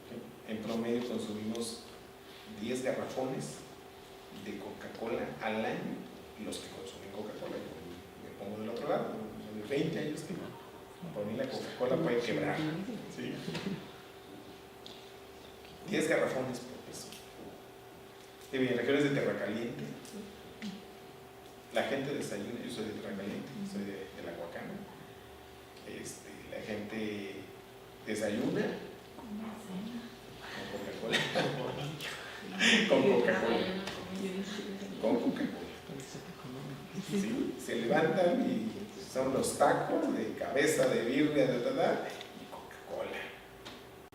¿Okay? En promedio consumimos 10 garrafones de Coca-Cola al año, y los que consumen Coca-Cola, yo me pongo del otro lado, de 20 años que por mí la Coca-Cola puede quebrar. ¿Sí? 10 garrafones por peso. Y en regiones de tierra caliente, la gente desayuna, yo soy de tierra caliente, soy de la Huacana, la gente desayuna con Coca-Cola. Con Coca-Cola. Con Coca-Cola. ¿Sí? Se levantan y son los tacos de cabeza de birria, y Coca-Cola.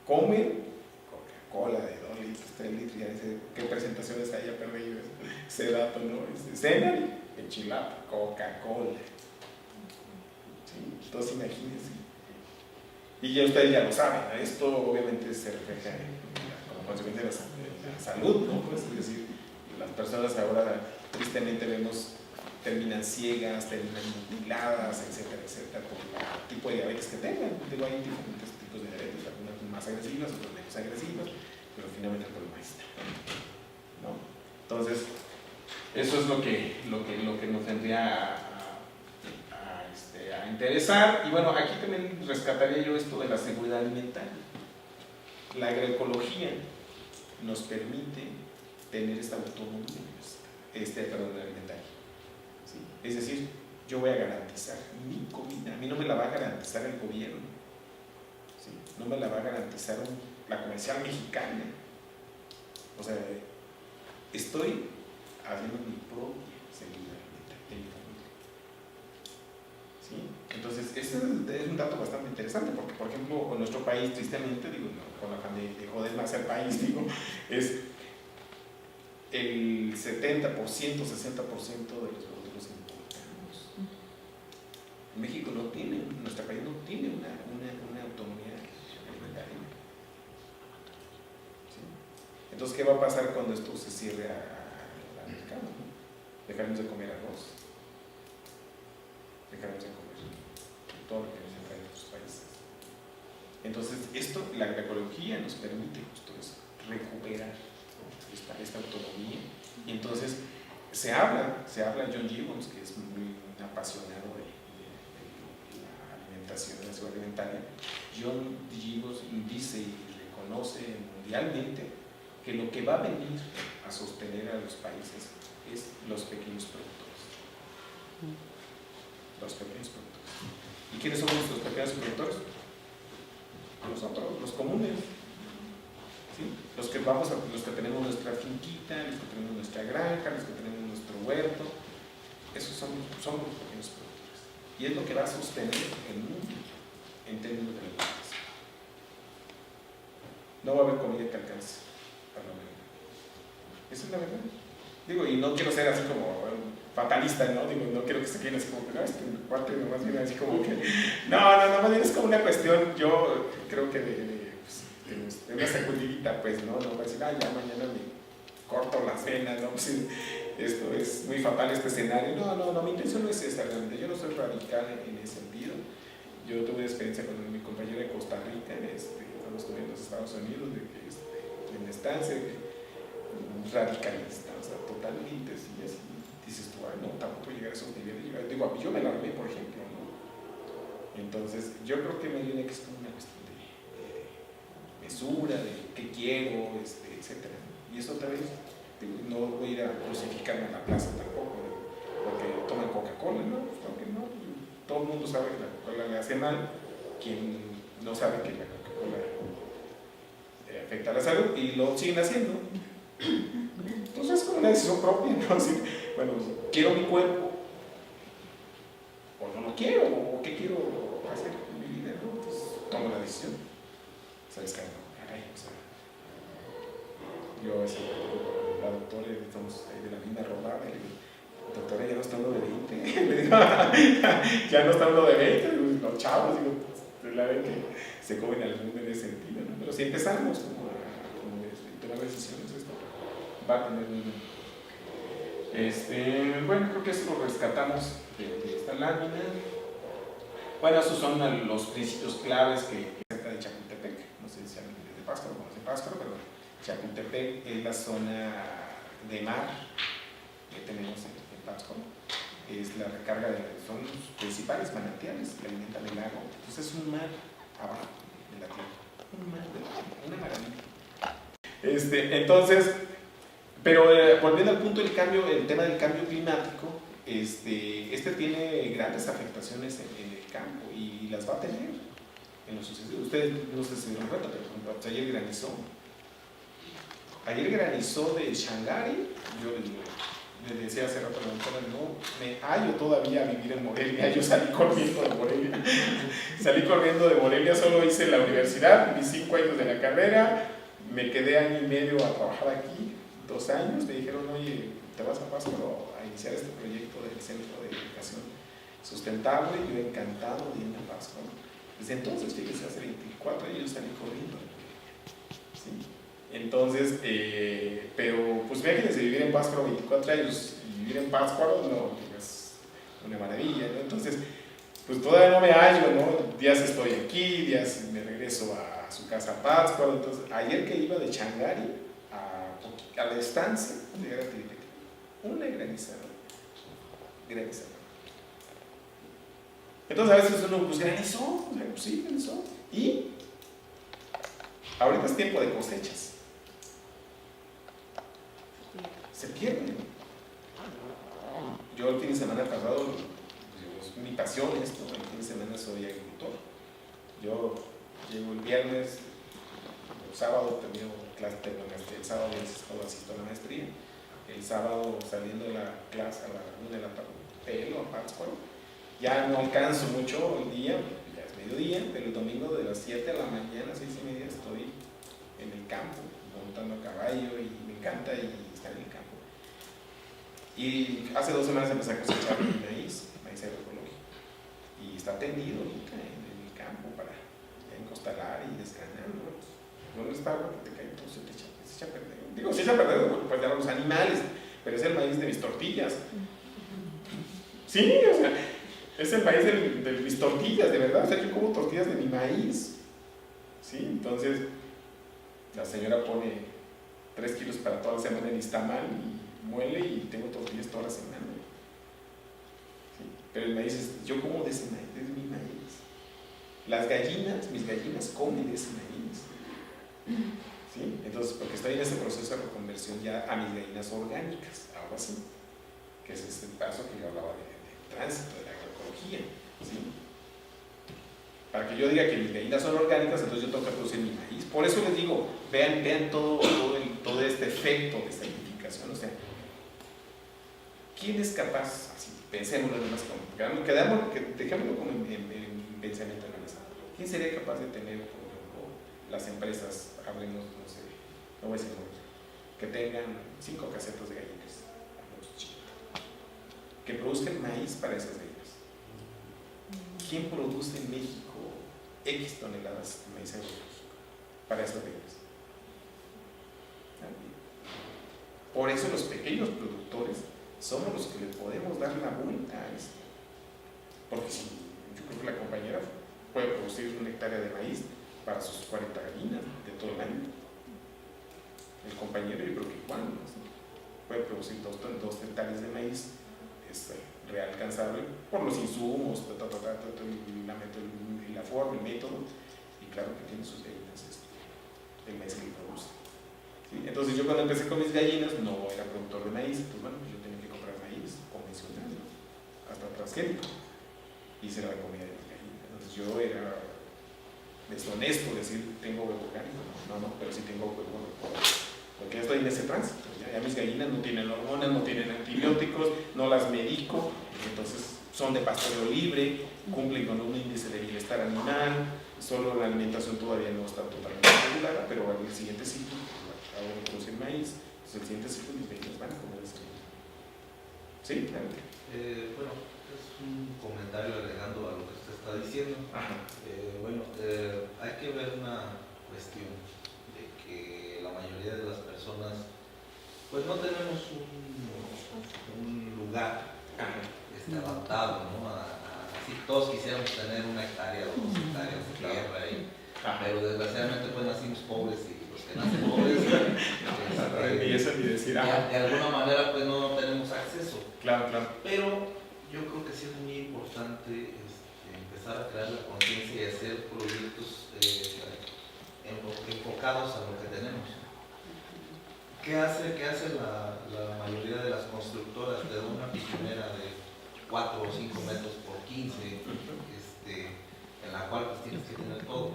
Comen Coca-Cola de 2 litros, 3 litros, ya dice, ¿qué presentaciones haya perdido ese dato, no? Cenan, enchilada, Coca-Cola. ¿Sí? Entonces imagínense. Y ya ustedes ya lo saben, esto obviamente se refleja como consecuencia de la salud, ¿no? Pues, es decir, las personas ahora tristemente vemos terminan ciegas, terminan mutiladas, etcétera, etcétera, por el tipo de diabetes que tengan. Digo, hay diferentes tipos de diabetes, algunas más agresivas, otras menos agresivas, pero finalmente el problema está, ¿no? Entonces, eso es lo que nos tendría a interesar. Y bueno, aquí también rescataría yo esto de la seguridad alimentaria. La agroecología nos permite tener esta autonomía alimentaria. ¿Sí? Es decir, yo voy a garantizar mi comida, a mí no me la va a garantizar el gobierno, ¿sí? No me la va a garantizar la comercial mexicana. O sea, estoy haciendo mi propia seguridad alimentaria en mi familia. ¿Sí? Entonces, ese es un dato bastante interesante, porque, por ejemplo, en nuestro país, tristemente, digo, no, con la familia de joder más el país, digo, es el 70%, 60% de los productos importados. México no tiene, nuestro país no tiene una autonomía alimentaria. ¿Sí? Entonces, ¿qué va a pasar cuando esto se cierre al mercado? ¿No? Dejaremos de comer arroz, dejaremos de comer todo lo que nos trae de otros países. Entonces, la agroecología nos permite justo eso, recuperar esta autonomía. Y entonces se habla John Gibbons, que es muy apasionado de la alimentación, de la seguridad alimentaria. John Gibbons dice y reconoce mundialmente que lo que va a venir a sostener a los países es los pequeños productores. Los pequeños productores. ¿Y quiénes son nuestros pequeños productores? Nosotros, los comunes. ¿Sí? Los que tenemos nuestra finquita, los que tenemos nuestra granja, los que tenemos nuestro huerto, esos son los pequeños productores. Y es lo que va a sostener el mundo en términos de alimentación. No va a haber comida que alcance para la humanidad. Esa es la verdad. Digo, y no quiero ser así como fatalista, ¿no? Digo, no quiero que se queden así como que, no, es que el cuate nomás viene así como que. No, más bien es como una cuestión, yo creo que de una sacudidita, pues, ¿no? No va a decir, ya mañana me corto las venas, ¿no? Pues, esto es muy fatal este escenario. No, mi intención no es esta realmente. Yo no soy radical en ese sentido. Yo tuve experiencia con mi compañera de Costa Rica, cuando estuve en los Estados Unidos, de que en estancia, radicalista, o sea, totalmente, así, dices tú, ay, no, tampoco llegar a esos niveles, digo, yo me alarmé, por ejemplo, ¿no? Entonces, yo creo que me viene que es como una cuestión de mesura, de qué quiero, etcétera. Y eso otra vez, no voy a ir a crucificarme en la plaza tampoco, porque toman Coca-Cola, ¿no? Pues claro que no, todo el mundo sabe que la Coca-Cola le hace mal, quien no sabe que la Coca-Cola afecta a la salud y lo siguen haciendo. Entonces es como una decisión propia, ¿no? Así, bueno, quiero mi cuerpo, o no lo quiero, o qué quiero hacer en mi vida, ¿no? Entonces tomo la decisión. ¿Sabes qué? Caray, o sea, yo la doctora, estamos ahí de la misma rodada, y le digo, doctora, ya no está uno de 20, le digo, ya no está uno de 20, los chavos, digo, pues, la ven que se comen al mundo en ese sentido, ¿no? Pero si empezamos como a tomar decisiones, esto va a tener un... bueno, creo que eso lo rescatamos de esta lámina. Bueno, esos son los principios claves que cerca de Chapultepec, no sé si alguien de Pátzcuaro conoce Pátzcuaro, pero Chapultepec es la zona de mar que tenemos en Pátzcuaro, es la recarga son los principales manantiales que alimentan el lago, entonces es un mar abajo de la tierra, una maravilla. Entonces, pero volviendo al punto del cambio, el tema del cambio climático, tiene grandes afectaciones en el campo y las va a tener en lo sucesivo. Ustedes no sé si se dieron cuenta, pero por ejemplo, ayer granizó. Ayer granizó de Shangari. Yo le decía hace rato a la doctora, no me hallo todavía a vivir en Morelia. Yo salí corriendo de Morelia. Salí corriendo de Morelia, solo hice la universidad, mis 5 años de la carrera, me quedé año y medio a trabajar aquí, 2 años, me dijeron, oye, te vas a Pátzcuaro a iniciar este proyecto del Centro de Educación Sustentable, y yo encantado de irme a Pátzcuaro. Desde entonces, fíjese, hace 24 años salí corriendo. ¿Sí? Entonces, pero pues imagínense vivir en Pátzcuaro 24 años y vivir en Pátzcuaro, no, es una maravilla, ¿no? Entonces, pues todavía no me hallo, ¿no? Días estoy aquí, días me regreso a su casa a Pátzcuaro. Entonces, ayer que iba de Changari a la estancia, llegar a Tiripetí, una granizada. Entonces, a veces uno, pues granizó, pues sí, granizó. Y ahorita es tiempo de cosechas. Se pierden. Yo el fin de semana pasado, mi pasión es esto, el fin de semana soy agricultor. Yo llego el viernes, el sábado termino clase, el sábado asisto a la maestría, el sábado saliendo de la clase a la 1 de la tarde, pelo a Pátzcuaro, ya no alcanzo mucho el día, ya es mediodía, pero el domingo de las 7 de la mañana, 6:30 estoy en el campo, montando a caballo, y me encanta estar en el campo. Y hace 2 semanas empecé a cosechar maíz agroecológico, y está tendido ahorita en el campo para encostalar y desgranar, ¿no? No está agua que te cae, entonces se echa a perder. Digo, se echa a perder, pues dar a los animales, pero es el maíz de mis tortillas. Sí, o sea, es el maíz de mis tortillas, de verdad. O sea, yo como tortillas de mi maíz. Sí, entonces la señora pone 3 kilos para toda la semana en Istamal y muele, y tengo tortillas toda la semana. Sí, pero el maíz yo como de ese maíz, de mi maíz. Las gallinas, mis gallinas comen de ese maíz. ¿Sí? Entonces, porque estoy en ese proceso de reconversión ya a mis gallinas orgánicas, ahora sí, que ese es el paso que yo hablaba de tránsito, de la agroecología, ¿sí? Para que yo diga que mis gallinas son orgánicas, entonces yo tengo que producir mi maíz. Por eso les digo, vean todo este efecto de certificación. O sea, ¿quién es capaz? Así, pensémoslo además, dejémoslo como en pensamiento analizado. ¿Quién sería capaz de tener, por ejemplo, las empresas, hablemos, no sé, no voy a decir nombres, que tengan 5 casetas de gallinas, que produzcan maíz para esas gallinas? ¿Quién produce en México X toneladas de maíz agroecológico para esas gallinas? Por eso los pequeños productores somos los que le podemos dar la vuelta a esto. Porque si yo creo que la compañera puede producir 1 hectárea de maíz para sus 40 gallinas de todo el año. El compañero, yo creo que igual, ¿no? Puede producir 2 hectáreas de maíz, es realcanzable por los insumos, la forma, el método, y claro que tiene sus gallinas el maíz que produce. ¿Sí? Entonces yo cuando empecé con mis gallinas no era productor de maíz, pues bueno, yo tenía que comprar maíz convencional, ¿no? Hasta transgénico, y hice la comida de mis gallinas. Entonces yo era deshonesto decir tengo huevo orgánico, no, pero sí tengo huevo porque ya estoy en ese tránsito, ya mis gallinas no tienen hormonas, no tienen antibióticos, no las medico, entonces son de pastoreo libre, cumplen con un índice de bienestar animal, solo la alimentación todavía no está totalmente regulada, pero en el siguiente ciclo, ahora producir maíz, entonces el siguiente ciclo mis gallinas van a comer ese. ¿Sí? Bueno, es un comentario agregando a lo que usted está diciendo. Hay que ver una cuestión de que la mayoría de las personas pues no tenemos un lugar adaptado, ¿no? Así todos quisiéramos tener 1 hectárea o 2 hectáreas de tierra, pero desgraciadamente pues nacimos pobres y los que nacen pobres de alguna manera pues no tenemos acceso. Claro. Pero yo creo que sí es muy importante empezar a crear la conciencia y hacer proyectos enfocados a lo que tenemos. ¿Qué hace la mayoría de las constructoras? Te da una pichonera de 4 o 5 metros por 15, en la cual pues tienes que tener todo.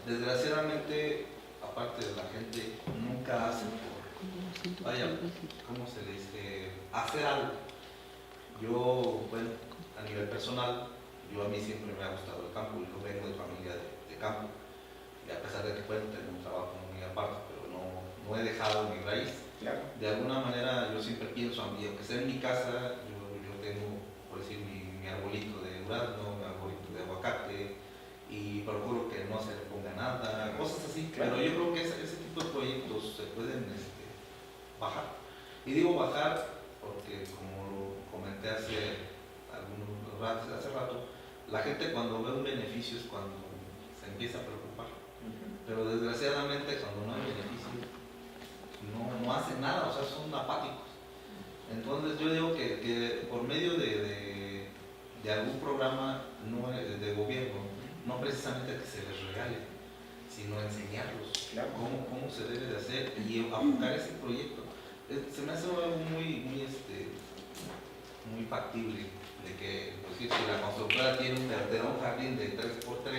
Desgraciadamente, aparte de la gente, nunca hace ¿cómo se le dice? Hacer algo. Yo, bueno, a nivel personal, a mí siempre me ha gustado el campo, yo vengo de familia de campo, y a pesar de que tengo un trabajo muy aparte, pero no he dejado mi raíz. Claro. De alguna manera yo siempre pienso, aunque sea en mi casa, yo tengo, por decir, mi arbolito de durazno, mi arbolito de aguacate, y procuro que no se le ponga nada, cosas así. Claro. Pero yo creo que ese tipo de proyectos se pueden bajar. Y digo bajar porque, como lo comenté hace rato, la gente cuando ve un beneficio es cuando se empieza a preocupar. Pero desgraciadamente cuando no hay beneficio no hacen nada, o sea, son apáticos. Entonces yo digo que por medio de algún programa de gobierno, no precisamente que se les regale, sino enseñarlos cómo se debe de hacer y aplicar ese proyecto. Se me hace algo muy factible de que, pues, si la constructora tiene un jardín de 3x3,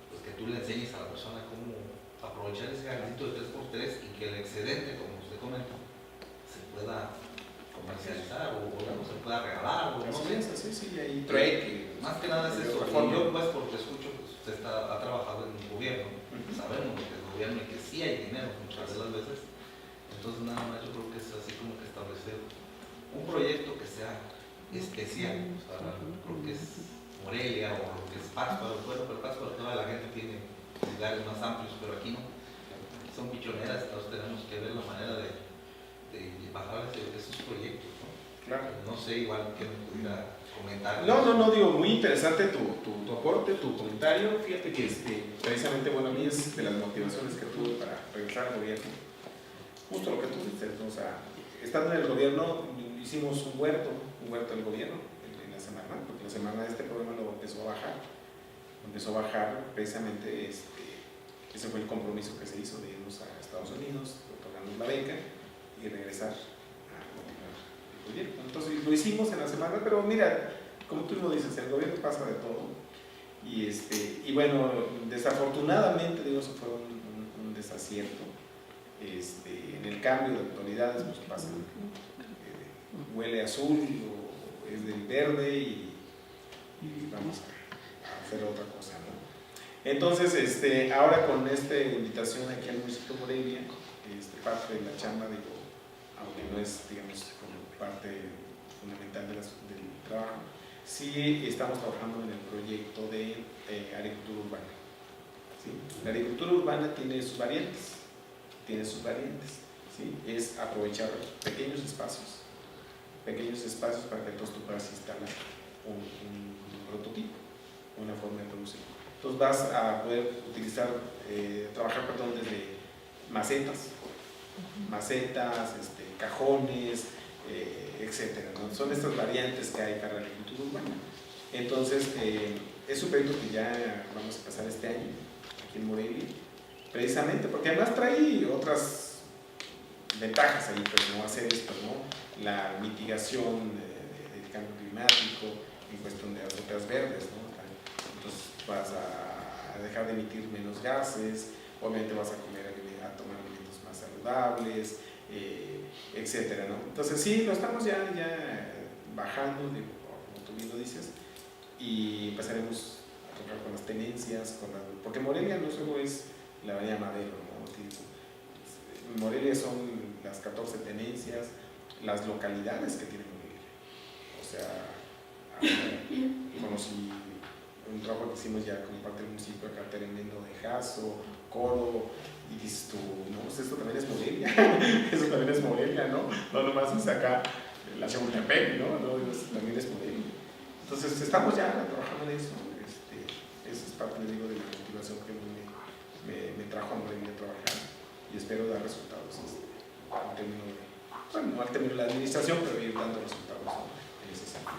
pues que tú le enseñes a la persona cómo aprovechar ese jardincito de 3x3 y que el excedente, como usted comenta, se pueda comercializar o se pueda regalar o no sé. Sí, ahí trueque. Más que nada es eso. Y yo, pues, porque escucho, pues usted ha trabajado en el gobierno, sabemos que el gobierno y que sí hay dinero muchas de las veces. Entonces nada más yo creo que es así como que establecer un proyecto que sea especial para lo que es Morelia o lo que es Pátzcuaro. Bueno, pero Pátzcuaro toda la gente tiene lugares más amplios, pero aquí no. Son pichoneras, entonces tenemos que ver la manera de bajar esos proyectos, ¿no? Claro. No sé, igual que me pudiera comentar. No, digo, muy interesante tu aporte, tu comentario. Fíjate que precisamente, bueno, a mí es de las motivaciones que tuve para regresar al gobierno. Justo lo que tú dices, ¿no? O sea, estando en el gobierno, hicimos un huerto del gobierno en la semana, porque la semana de este programa lo empezó a bajar precisamente, ese fue el compromiso que se hizo de irnos a Estados Unidos, otorgarnos la beca y regresar al gobierno. Entonces lo hicimos en la semana, pero mira, como tú lo dices, el gobierno pasa de todo, y bueno, desafortunadamente, digo, eso fue un desacierto. En el cambio de autoridades pues pasa, huele azul o es del verde y vamos a hacer otra cosa, ¿no? Entonces, ahora con esta invitación aquí al municipio de Morelia, parte de la chamba, digo, aunque no es, digamos, como parte fundamental del trabajo, sí estamos trabajando en el proyecto de agricultura urbana. ¿Sí? La agricultura urbana tiene sus variantes. ¿Sí? Es aprovechar pequeños espacios para que entonces tú puedas instalar un prototipo, una forma de producir. Entonces vas a poder utilizar, trabajar, perdón, desde macetas, cajones, etcétera, ¿no? Son estas variantes que hay para la agricultura urbana. Entonces, es un proyecto que ya vamos a empezar este año aquí en Morelia, precisamente porque además trae otras ventajas ahí, pues no hacer esto, ¿no? La mitigación del cambio climático en cuestión de azúcares verdes, ¿no? Entonces vas a dejar de emitir menos gases, obviamente vas a tomar alimentos más saludables, etcétera, ¿no? Entonces sí, lo estamos ya bajando, como tú bien lo dices, y empezaremos a tocar con las tenencias, porque Morelia no solo es la Avenida Madero, ¿no? Morelia son las 14 tenencias, las localidades que tiene Morelia. O sea, conocí un trabajo que hicimos ya como parte del municipio acá, tremendo de Jaso, Coro, y dices tú, no, pues esto también es Morelia, eso también es Morelia, ¿no? No nomás es acá la Chapultepec, ¿no? Eso también es Morelia. Entonces estamos ya trabajando en eso, esa es parte, digo, de la motivación que me trajo a Morelia a trabajar, y espero dar resultados al término de, bueno, no al término de la administración, pero ir dando resultados, ¿no? En ese sentido.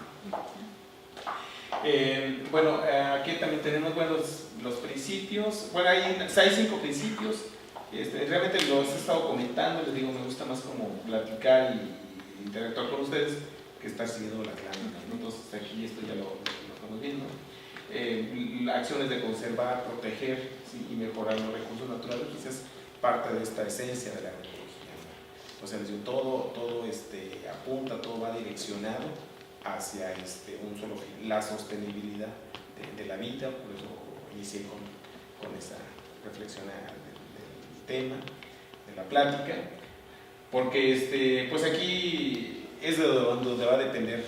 Bueno, aquí también tenemos, bueno, los principios. Bueno, hay 5 principios. Realmente los he estado comentando, les digo, me gusta más como platicar y interactuar con ustedes que estar siguiendo la lámina, ¿no? Entonces aquí esto ya lo estamos viendo. Acciones de conservar, proteger, ¿sí? Y mejorar los recursos naturales, pues es parte de esta esencia de la agroecología, ¿no? O sea, les digo, todo apunta, todo va direccionado hacia un solo fin, la sostenibilidad de la vida. Por eso inicié con esa reflexión del tema, de la plática, porque pues aquí es de donde va a depender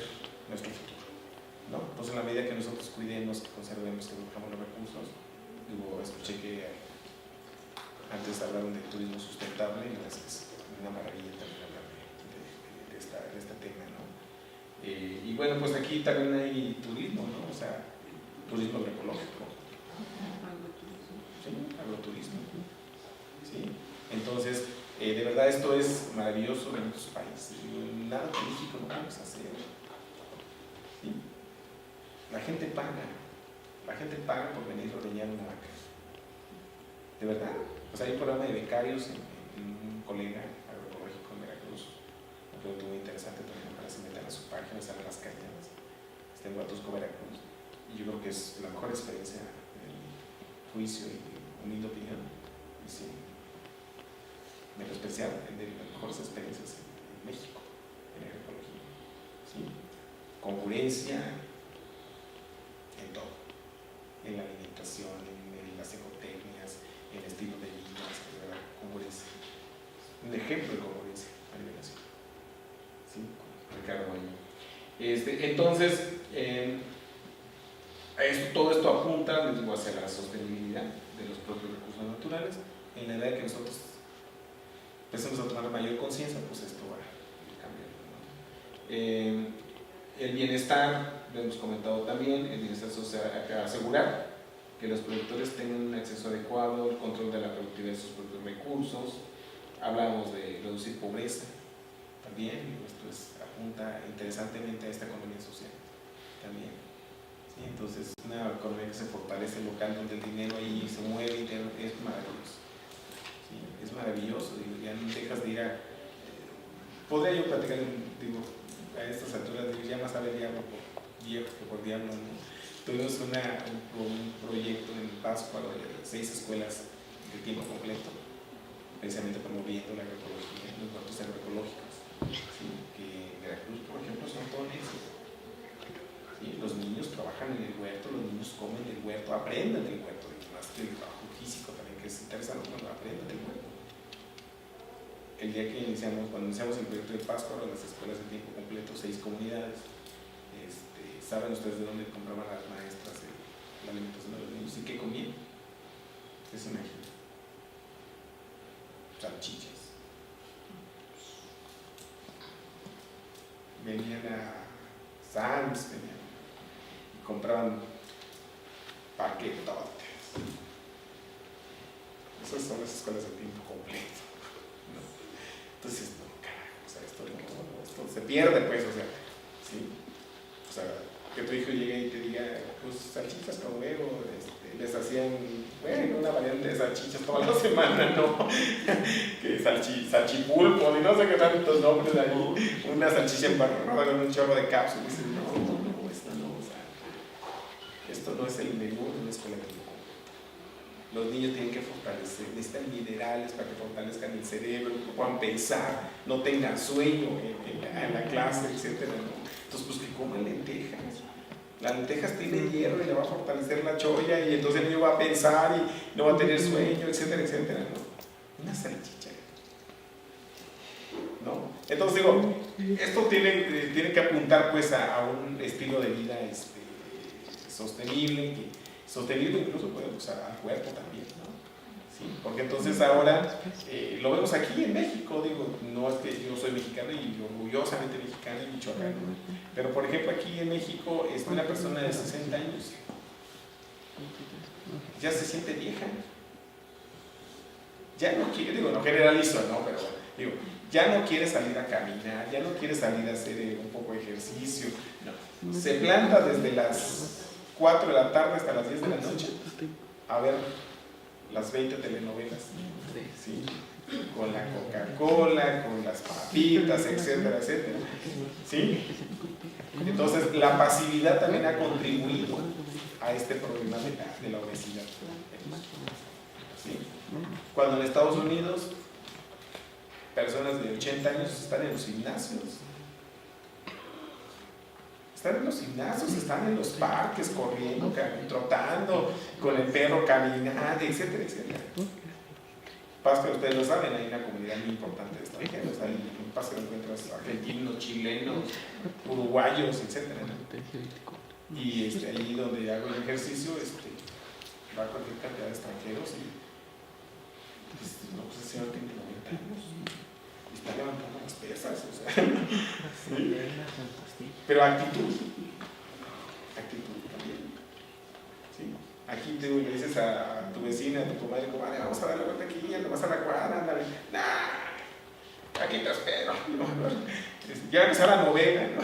nuestro futuro, ¿no? Entonces, en la medida que nosotros cuidemos, que conservemos, que buscamos los recursos, escuché que antes hablaron de turismo sustentable, y es una maravilla también hablar de este tema, ¿no? Y bueno, pues aquí también hay turismo, ¿no? O sea, turismo agroecológico. Sí, agroturismo. ¿Sí? Entonces, de verdad esto es maravilloso en otros países. Nada que México no podemos hacer. ¿Sí? La gente paga por venir a ordeñar una vaca. De verdad. Pues hay un programa de becarios en un colega agroecológico en Veracruz. Un producto muy interesante también para se metan a su página, salen las cañadas. Está en Huatusco, Veracruz. Y yo creo que es la mejor experiencia en mi juicio y humilde opinión. Y sí, de lo especial, de las mejores experiencias en México, en agroecología. ¿Sí? Concurrencia en todo. En la alimentación, en las ecotecnias, en el estilo de vida, ¿verdad? Concurrencia. Un ejemplo de concurrencia a nivel nacional. ¿Sí? Ricardo ahí. Entonces, todo esto apunta, les digo, hacia la sostenibilidad de los propios recursos naturales. En la idea de que nosotros empecemos a tomar mayor conciencia, pues esto va a ir cambiando, ¿no? El bienestar, lo hemos comentado también, el bienestar social, asegurar que los productores tengan un acceso adecuado, el control de la productividad de sus propios recursos. Hablamos de reducir pobreza también, esto apunta interesantemente a esta economía social también. ¿Sí? Entonces, una economía que se fortalece local, donde el dinero ahí se mueve, es maravilloso. ¿Sí? Es maravilloso, digo, ya no dejas de ir a... podría yo platicar, digo, a estas alturas, digo, ya más sabe el diablo por viejo que por diablo, ¿no? Tuvimos un proyecto en Pátzcuaro de 6 escuelas de tiempo completo, precisamente promoviendo la agroecología, los huertos agroecológicos, ¿sí? Que en Veracruz, por ejemplo, son todo un éxito. ¿Sí? Los niños trabajan en el huerto, los niños comen del huerto, aprenden del huerto, más que el trabajo físico también, que es interesante, cuando aprenden del huerto. El día que cuando iniciamos el proyecto de Pátzcuaro, las escuelas de tiempo completo, 6 comunidades, ¿saben ustedes de dónde compraban las maestras la alimentación de los niños y qué comían? ¿Qué se imaginan? Salchichas. Venían a Sam's, y compraban paquetote. Esas son las escuelas de tiempo completo, ¿no? Entonces, no, carajo, o sea, esto se pierde, pues, o sea, ¿sí? O sea, que tu hijo llegue y te diga, pues, salchichas con huevo, les hacían, bueno, una variante de salchichas toda la semana, ¿no? Que salchipulpo, y no sé qué tantos nombres ahí, una salchicha embarrada con un chorro de cápsulas, y dicen, no, esto no, o sea, esto no es el menú de una escuela de tiempo. Los niños tienen que fortalecer, necesitan minerales para que fortalezcan el cerebro, puedan pensar, no tengan sueño en la clase, etc., ¿no? Entonces, pues que coman lentejas. Las lentejas tienen hierro y le va a fortalecer la cholla, y entonces el niño va a pensar y no va a tener sueño, etcétera, etcétera, ¿no? Una salchicha, ¿no? Entonces digo, esto tiene que apuntar pues a un estilo de vida sostenible, sostenible incluso pues, al cuerpo también, ¿no? ¿Sí? Porque entonces ahora lo vemos aquí en México, digo, no es que yo soy mexicano y orgullosamente mexicano y michoacano, pero por ejemplo aquí en México una persona de 60 años ya se siente vieja, ya no quiere, digo, no generalizo, ¿no? Pero digo, ya no quiere salir a caminar, ya no quiere salir a hacer un poco de ejercicio, no. Se planta desde las 4 de la tarde hasta las 10 de la noche a ver las 20 telenovelas, ¿sí? Con la Coca-Cola, con las papitas, etcétera, etcétera, ¿sí? Entonces la pasividad también ha contribuido a este problema de la obesidad, ¿sí? Cuando en Estados Unidos personas de 80 años están en los gimnasios, están en los parques corriendo, trotando, con el perro caminando, etcétera, etcétera. Paz, que ustedes lo saben, hay una comunidad muy importante de extranjeros, hay en Paz que encuentras argentinos, chilenos, uruguayos, etcétera, ¿no? Y ahí donde hago el ejercicio, va cualquier cantidad de extranjeros y pues, no, pues el señor tiene 90 años y está levantando las pesas, o sea, ¿sí? Pero actitud también, ¿sí? Aquí tú le dices a tu vecina, a tu comadre, vamos a dar la vuelta aquí, vas a la cuadra, ándale, nah, aquí te espero, ya empezar la novela, ¿no?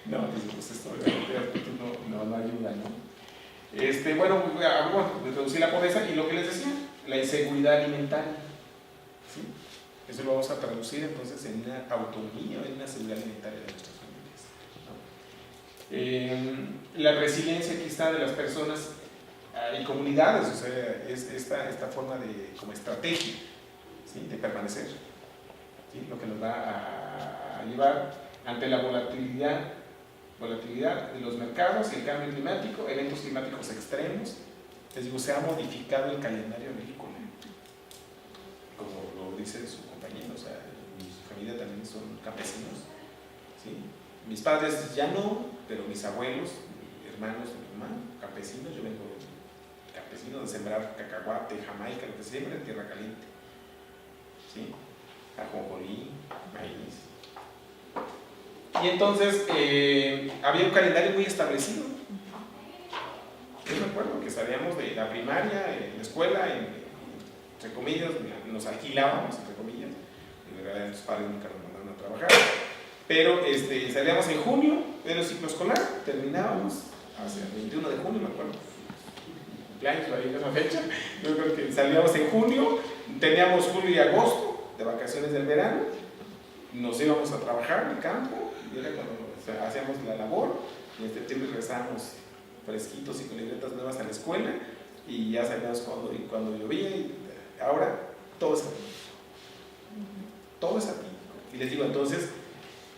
No, pues esto de actitud no ayuda, ¿no? Bueno, reducir la pobreza y lo que les decía, la inseguridad alimentaria, ¿sí? Eso lo vamos a traducir entonces en una autonomía, en una seguridad alimentaria de nuestras familias, ¿no? La resiliencia quizá de las personas y comunidades, o sea, es esta forma de, como estrategia, ¿sí? De permanecer, ¿sí? Lo que nos va a llevar ante la volatilidad de los mercados, el cambio climático, eventos climáticos extremos. Les digo, se ha modificado el calendario agrícola, como lo dice su compañero, o sea, mi familia también son campesinos, ¿sí? Mis padres ya no, pero mis abuelos, mis hermanos de mi mamá, campesinos, yo vengo de campesinos, de sembrar cacahuate, jamaica, lo que se siembra en tierra caliente, ¿sí? Ajonjolí, maíz. Y entonces había un calendario muy establecido. Yo me acuerdo que salíamos de la primaria, en la escuela, entre comillas, nos alquilábamos, entre comillas, en realidad nuestros padres nunca nos mandaron a trabajar, pero salíamos en junio, era el ciclo escolar, terminábamos hacia el 21 de junio, me acuerdo, cumpleaños, ahí esa fecha, yo creo que salíamos en junio, teníamos julio y agosto de vacaciones del verano, nos íbamos a trabajar en el campo, y era cuando hacíamos la labor, y en septiembre regresábamos fresquitos y con libretas nuevas a la escuela, y ya sabíamos cuando llovía, y ahora todo es atípico. Todo es atípico. Y les digo, entonces,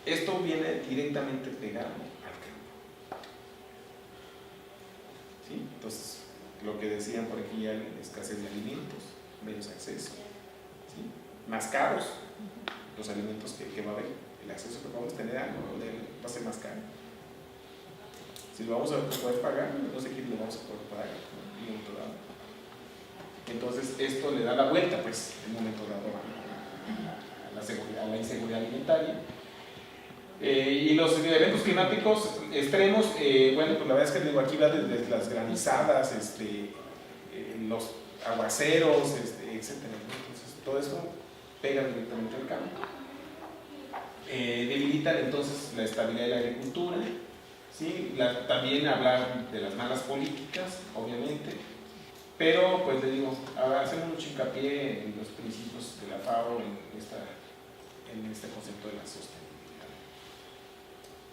esto viene directamente pegado al campo. ¿Sí? Entonces, lo que decían por aquí, ya la escasez de alimentos, menos acceso, ¿sí? Más caros los alimentos que va a haber, el acceso que vamos a tener a algo va a ser más caro. Si lo vamos a poder pagar, no sé quién lo vamos a poder pagar en un momento dado. Entonces esto le da la vuelta, pues, en un momento dado a la inseguridad alimentaria. Y los eventos climáticos extremos, bueno, pues la verdad es que digo, aquí va desde las granizadas, los aguaceros, etcétera, ¿no? Entonces todo eso pega directamente al campo. Debilitan entonces la estabilidad de la agricultura, ¿sí? También hablar de las malas políticas, obviamente, pero pues le digo, hacemos mucho hincapié en los principios de la FAO, en este concepto de la sostenibilidad.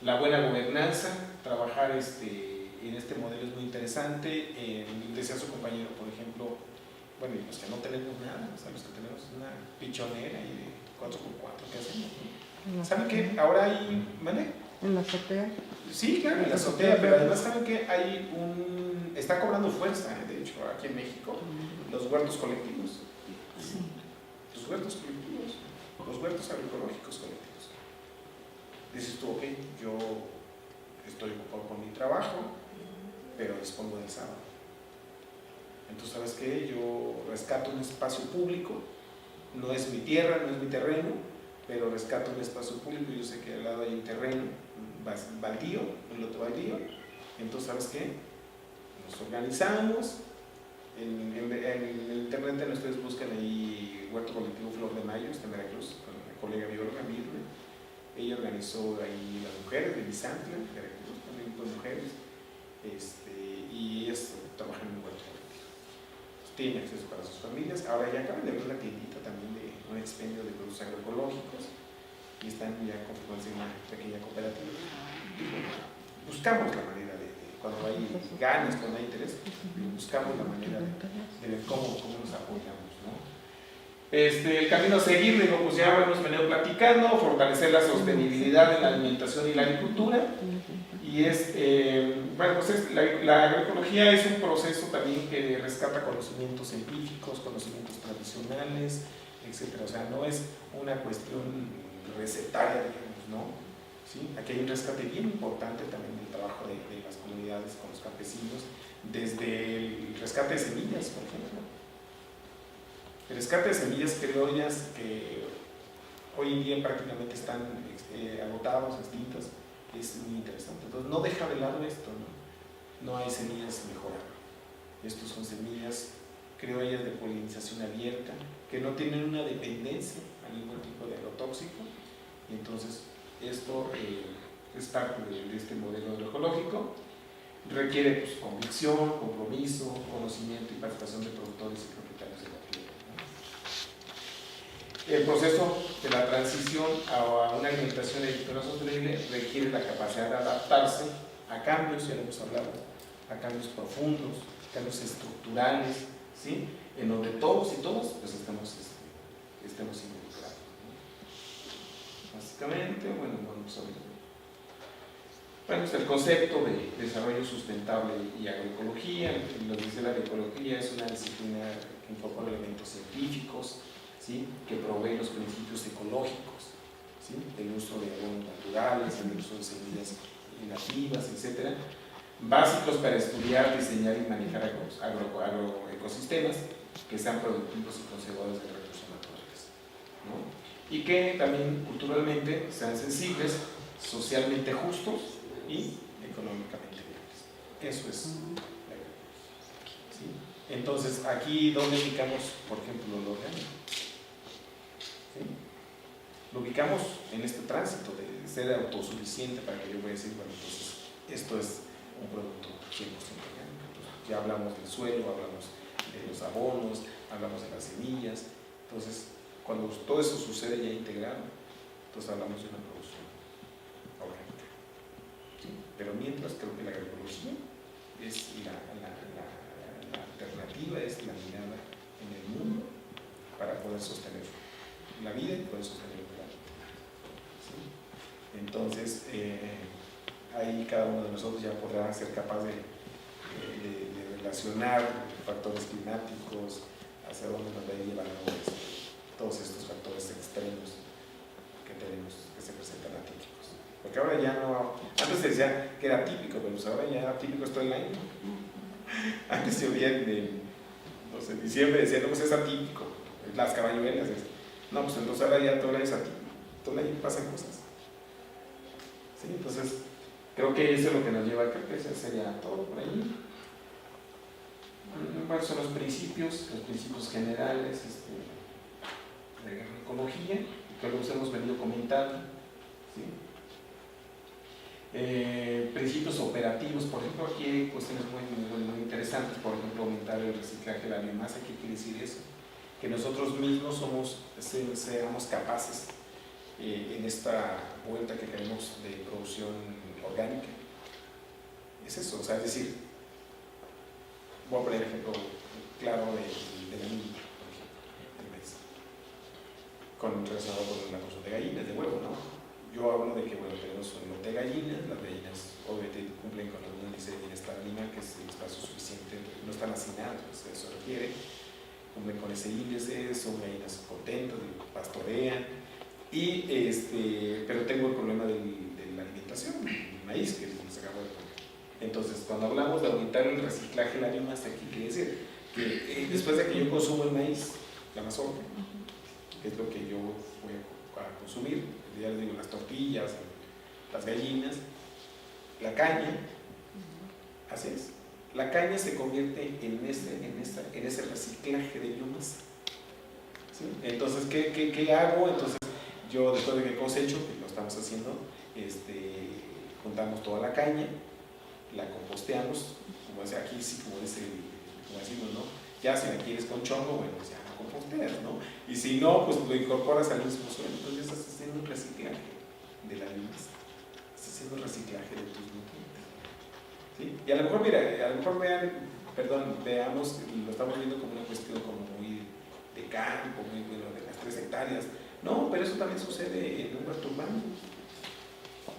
La buena gobernanza, trabajar en este modelo es muy interesante. Decía su compañero, por ejemplo, bueno, y los que no tenemos nada, o sea, los que tenemos una pichonera y de 4x4, ¿qué hacemos? ¿Saben qué? Ahora hay... ¿Vale? ¿En la azotea? Sí, claro, en la azotea, pero además saben que está cobrando fuerza, de hecho, aquí en México, los huertos colectivos. Los huertos colectivos, los huertos agroecológicos colectivos. Dices tú, ok, yo estoy ocupado con mi trabajo, pero dispongo del sábado. Entonces, ¿sabes qué? Yo rescato un espacio público, no es mi tierra, no es mi terreno, pero rescato un espacio público y yo sé que al lado hay un terreno baldío, un lote baldío. Entonces, ¿sabes qué? Nos organizamos. En el internet ustedes buscan ahí Huerto Colectivo Flor de Mayo, está en Veracruz, con la colega bióloga Mirna. Ella organizó ahí las mujeres de Bizantla, Veracruz, con un grupo de mujeres, y ellas trabajan en un huerto colectivo. Tienen acceso para sus familias. Ahora ya acaban de abrir una tiendita también de un expendio de productos agroecológicos y están ya conformándose en una pequeña cooperativa. Buscamos la manera de cuando hay ganas, cuando hay interés, buscamos la manera de ver cómo nos apoyamos, ¿no? El camino a seguir, digo, pues ya hemos venido platicando, fortalecer la sostenibilidad en la alimentación y la agricultura. Y bueno, pues la agroecología es un proceso también que rescata conocimientos científicos, conocimientos tradicionales, etcétera. O sea, no es una cuestión recetaria, digamos, ¿no? ¿Sí? Aquí hay un rescate bien importante también del trabajo de las comunidades con los campesinos, desde el rescate de semillas, por ejemplo. El rescate de semillas criollas que hoy en día prácticamente están agotadas, extintas, es muy interesante. Entonces no deja de lado esto, ¿no? No hay semillas mejorables. Estos son semillas criollas de polinización abierta, que no tienen una dependencia a ningún tipo de agrotóxico, y entonces esto es parte de este modelo agroecológico. Requiere pues, convicción, compromiso, conocimiento y participación de productores y propietarios de la tierra, ¿no? El proceso de la transición a una alimentación agrícola sostenible requiere la capacidad de adaptarse a cambios, ya lo hemos hablado, a cambios profundos, cambios estructurales, ¿sí? En donde todos y todas pues, estemos involucrados, ¿no? Básicamente, bueno, vamos a ver. Bueno, el concepto de desarrollo sustentable y agroecología, lo que dice la agroecología es una disciplina que incorpora elementos científicos, ¿sí? Que provee los principios ecológicos, ¿sí? El uso de abonos naturales, el uso de semillas nativas, etc. Básicos para estudiar, diseñar y manejar agroecosistemas que sean productivos y conservadores de recursos naturales, ¿no? Y que también culturalmente sean sensibles, socialmente justos y económicamente viables. Eso es la agricultura, ¿sí? Entonces, aquí, ¿dónde ubicamos, por ejemplo, lo orgánico? ¿Sí? Lo ubicamos en este tránsito de ser autosuficiente para que yo voy a decir, bueno, entonces, esto es un producto 100% orgánico. Entonces, ya hablamos del suelo, hablamos de los abonos, hablamos de las semillas. Entonces, cuando todo eso sucede ya integrado, entonces hablamos de una producción orgánica. ¿Sí? Pero mientras creo que la agroecología es la alternativa, es la mirada en el mundo para poder sostener la vida y poder sostener el planeta. ¿Sí? Entonces, ahí cada uno de nosotros ya podrá ser capaz de relacionar factores climáticos, hacia dónde nos va a ir llevando todos estos factores extremos que tenemos, que se presentan atípicos. Porque ahora ya no, antes se decía que era típico, pero pues ahora ya atípico es todo el año. Antes se oía en diciembre decían, no, pues es atípico, las caballuelas, no, pues entonces ahora ya todo el año es atípico, todo el año pasan cosas. ¿Sí? Entonces, creo que eso es lo que nos lleva, creo que eso sería todo por ahí. ¿Cuáles son los principios generales de la agroecología? Que los hemos venido comentando, ¿sí? Principios operativos, por ejemplo, aquí hay cuestiones muy interesantes, por ejemplo, aumentar el reciclaje de la biomasa. ¿Qué quiere decir eso? Que nosotros mismos seamos capaces en esta vuelta que queremos de producción orgánica. Es eso, o sea, es decir, voy a poner ejemplo claro de la niña, por ejemplo, el maíz, relacionado con la producción de gallinas, de huevo, ¿no? Yo hablo de que, bueno, tenemos un lote de gallinas, las gallinas obviamente cumplen con algún índice de bienestar animal, que es el espacio suficiente, no están hacinadas, pues eso requiere, cumplen con ese índice, son gallinas contentas, pastorean, pero tengo el problema de la alimentación, el maíz que se acabó de poner. Entonces, cuando hablamos de aumentar el reciclaje de la biomasa, ¿qué quiere decir? Que después de que yo consumo el maíz, la mazorca, que es lo que yo voy a consumir, ya les digo, las tortillas, las gallinas, la caña, así es, la caña se convierte en ese reciclaje de biomasa, ¿sí? Entonces, ¿qué hago? Entonces, yo después de que cosecho, que lo estamos haciendo, juntamos toda la caña, la composteamos, como dice aquí, sí, como decimos, ¿no? Ya si la quieres con chongo, bueno, pues ya la composteas, ¿no? Y si no, pues lo incorporas al mismo suelo. Entonces ya estás haciendo un reciclaje de la biomasa, estás haciendo un reciclaje de tus nutrientes, ¿sí? Y a lo mejor, mira, veamos, lo estamos viendo como una cuestión como muy de campo, muy bueno, de las 3 hectáreas. No, pero eso también sucede en un huerto urbano.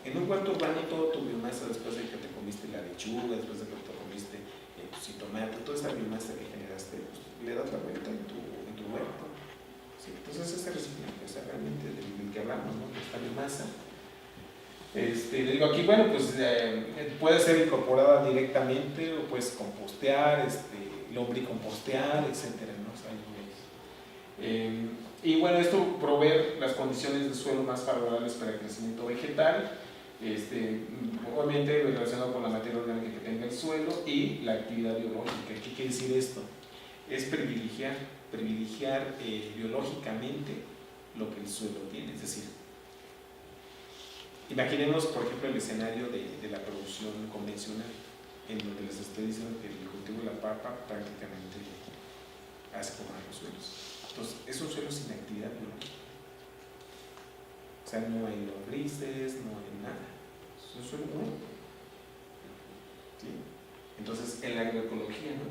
En un huerto urbano, todo tu biomasa, después de que te comiste la lechuga, después de que te comiste jitomate, toda esa biomasa que generaste, pues, le das la vuelta en tu huerto, ¿sí? Entonces, ese reciclaje, o sea, realmente del que hablamos, ¿no? De esta biomasa. Le digo aquí, bueno, pues puede ser incorporada directamente o puedes compostear, lombricompostear, etcétera, ¿no? O sea, y bueno, esto proveer las condiciones del suelo más favorables para el crecimiento vegetal, obviamente relacionado con la materia orgánica que tenga el suelo y la actividad biológica. ¿Qué quiere decir esto? Es privilegiar biológicamente lo que el suelo tiene. Es decir, imaginemos, por ejemplo, el escenario de la producción convencional, en donde les estoy diciendo que el cultivo de la papa prácticamente hace formar los suelos. Entonces, es un suelo sin actividad biológica. O sea, no hay lombrices, no hay nada. Es un suelo nuevo. ¿Sí? Entonces, en la agroecología, ¿no?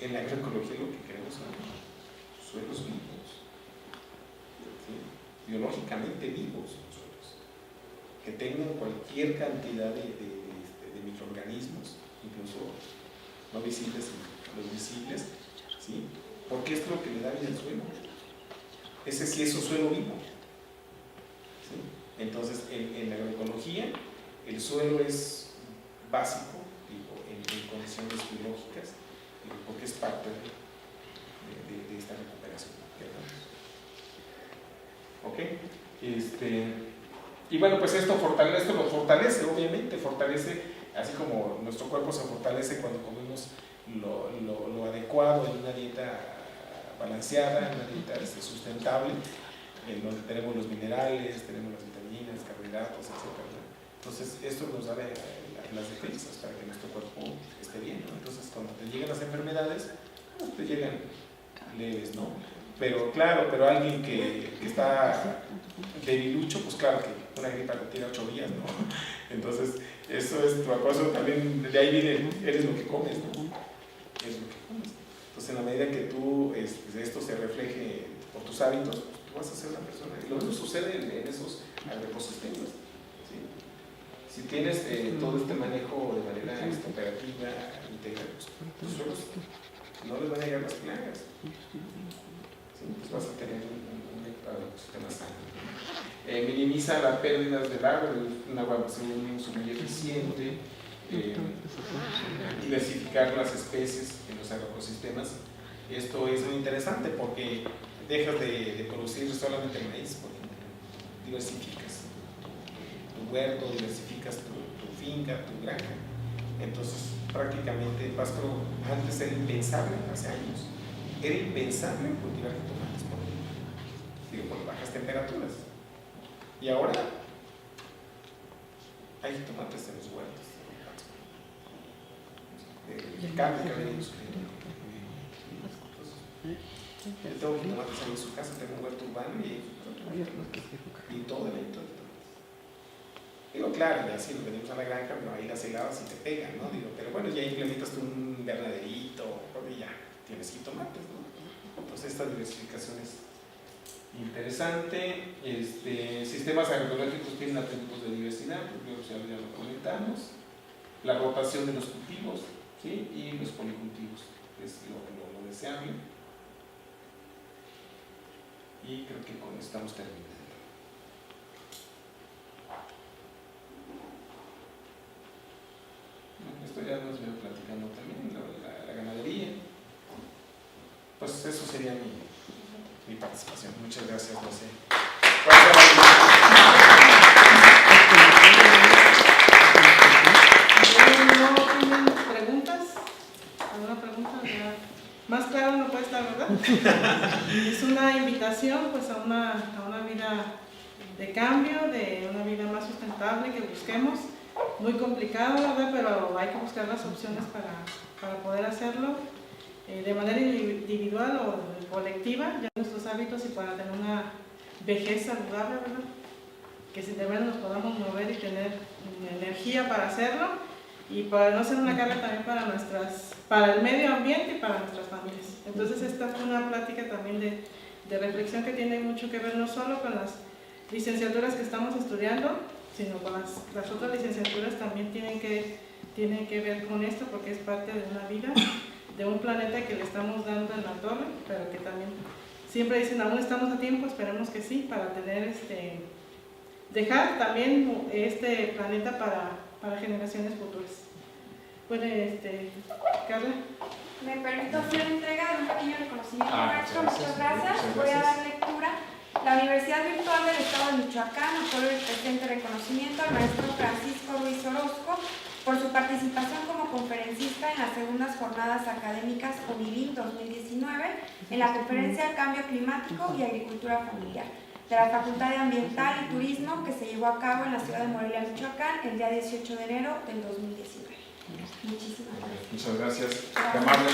En la agroecología lo que queremos son suelos vivos. ¿Sí? Biológicamente vivos los suelos. Que tengan cualquier cantidad de microorganismos, incluso no visibles, sino los visibles, ¿sí? Porque es lo que le da vida al suelo. Ese sí es un suelo vivo, ¿sí? Entonces, en la agroecología, el suelo es básico, en condiciones biológicas, porque es parte de esta recuperación que hablamos. ¿Ok? Y bueno, pues esto lo fortalece, obviamente, así como nuestro cuerpo se fortalece cuando comemos lo adecuado en una dieta balanceada, una dieta sustentable, en donde tenemos los minerales, tenemos las vitaminas, carbohidratos, etc. Entonces, esto nos da las defensas para que nuestro cuerpo esté bien, ¿no? Entonces, cuando te llegan las enfermedades, pues te llegan leves, ¿no? Pero claro, alguien que está debilucho, pues claro que una gripa lo tiene 8 días, ¿no? Entonces, eso es tu acoso también, de ahí viene, eres lo que comes, ¿no? Eres lo que comes. Entonces, en la medida que tú, esto se refleje por tus hábitos, pues, tú vas a ser una persona. Y lo mismo sucede en esos agroecosistemas, ¿sí? Si tienes todo este manejo de manera operativa, integral, pues tus suelos no les van a llegar las plagas, ¿sí? Pues vas a tener un ecosistema sano. Minimiza las pérdidas del agua, un agua un uso muy eficiente, diversificar las especies en los agroecosistemas. Esto es muy interesante porque dejas de producir solamente maíz, por ejemplo, diversificas tu huerto, diversificas tu finca, tu granja. Entonces, prácticamente, Pasto antes era impensable, hace años, era impensable cultivar jitomates por bajas temperaturas. Y ahora hay jitomates en los huertos. El cambio que ha venido sufriendo. Yo tengo jitomates en su casa, tengo un huerto urbano y todo el año. Digo, claro, ya si nos venimos a la granja, no, ahí las heladas sí te pegan, ¿no? Digo, pero bueno, ya implementas tú un invernaderito y ya tienes jitomates, ¿no? Entonces esta diversificación es interesante. Sistemas agroecológicos tienen atributos de diversidad, pues ya lo comentamos. La rotación de los cultivos, ¿sí? Y los policultivos, es lo deseable. Y creo que con esto estamos terminando. Esto ya nos veo platicando también, la ganadería. Pues eso sería mi participación. Muchas gracias, José. ¿No tienen preguntas? ¿Alguna pregunta? Más claro no puede estar, ¿verdad? Es una invitación pues a una vida de cambio, de una vida más sustentable que busquemos. Muy complicado, ¿verdad? Pero hay que buscar las opciones para poder hacerlo de manera individual o colectiva, ya nuestros hábitos y para tener una vejez saludable, ¿verdad? Que si de verdad nos podamos mover y tener energía para hacerlo y para no ser una carga también para el medio ambiente y para nuestras familias. Entonces esta fue una plática también de reflexión que tiene mucho que ver no solo con las licenciaturas que estamos estudiando, sino con las otras licenciaturas también tienen que ver con esto, porque es parte de una vida, de un planeta que le estamos dando en la torre, pero que también siempre dicen, aún estamos a tiempo, esperemos que sí, para tener dejar también este planeta para generaciones futuras. Bueno, Carla. Me permito hacer entrega de un pequeño reconocimiento, maestro. Muchas gracias. Voy a gracias. dar lectura. La Universidad Virtual del Estado de Michoacán otorga el presente reconocimiento al maestro Francisco Ruiz Orozco por su participación como conferencista en las segundas jornadas académicas UNIVIM 2019 en la conferencia Cambio Climático y Agricultura Familiar de la Facultad de Ambiental y Turismo que se llevó a cabo en la ciudad de Morelia, Michoacán, el día 18 de enero del 2019. Muchísimas gracias. Muchas gracias. Gracias. Qué amables.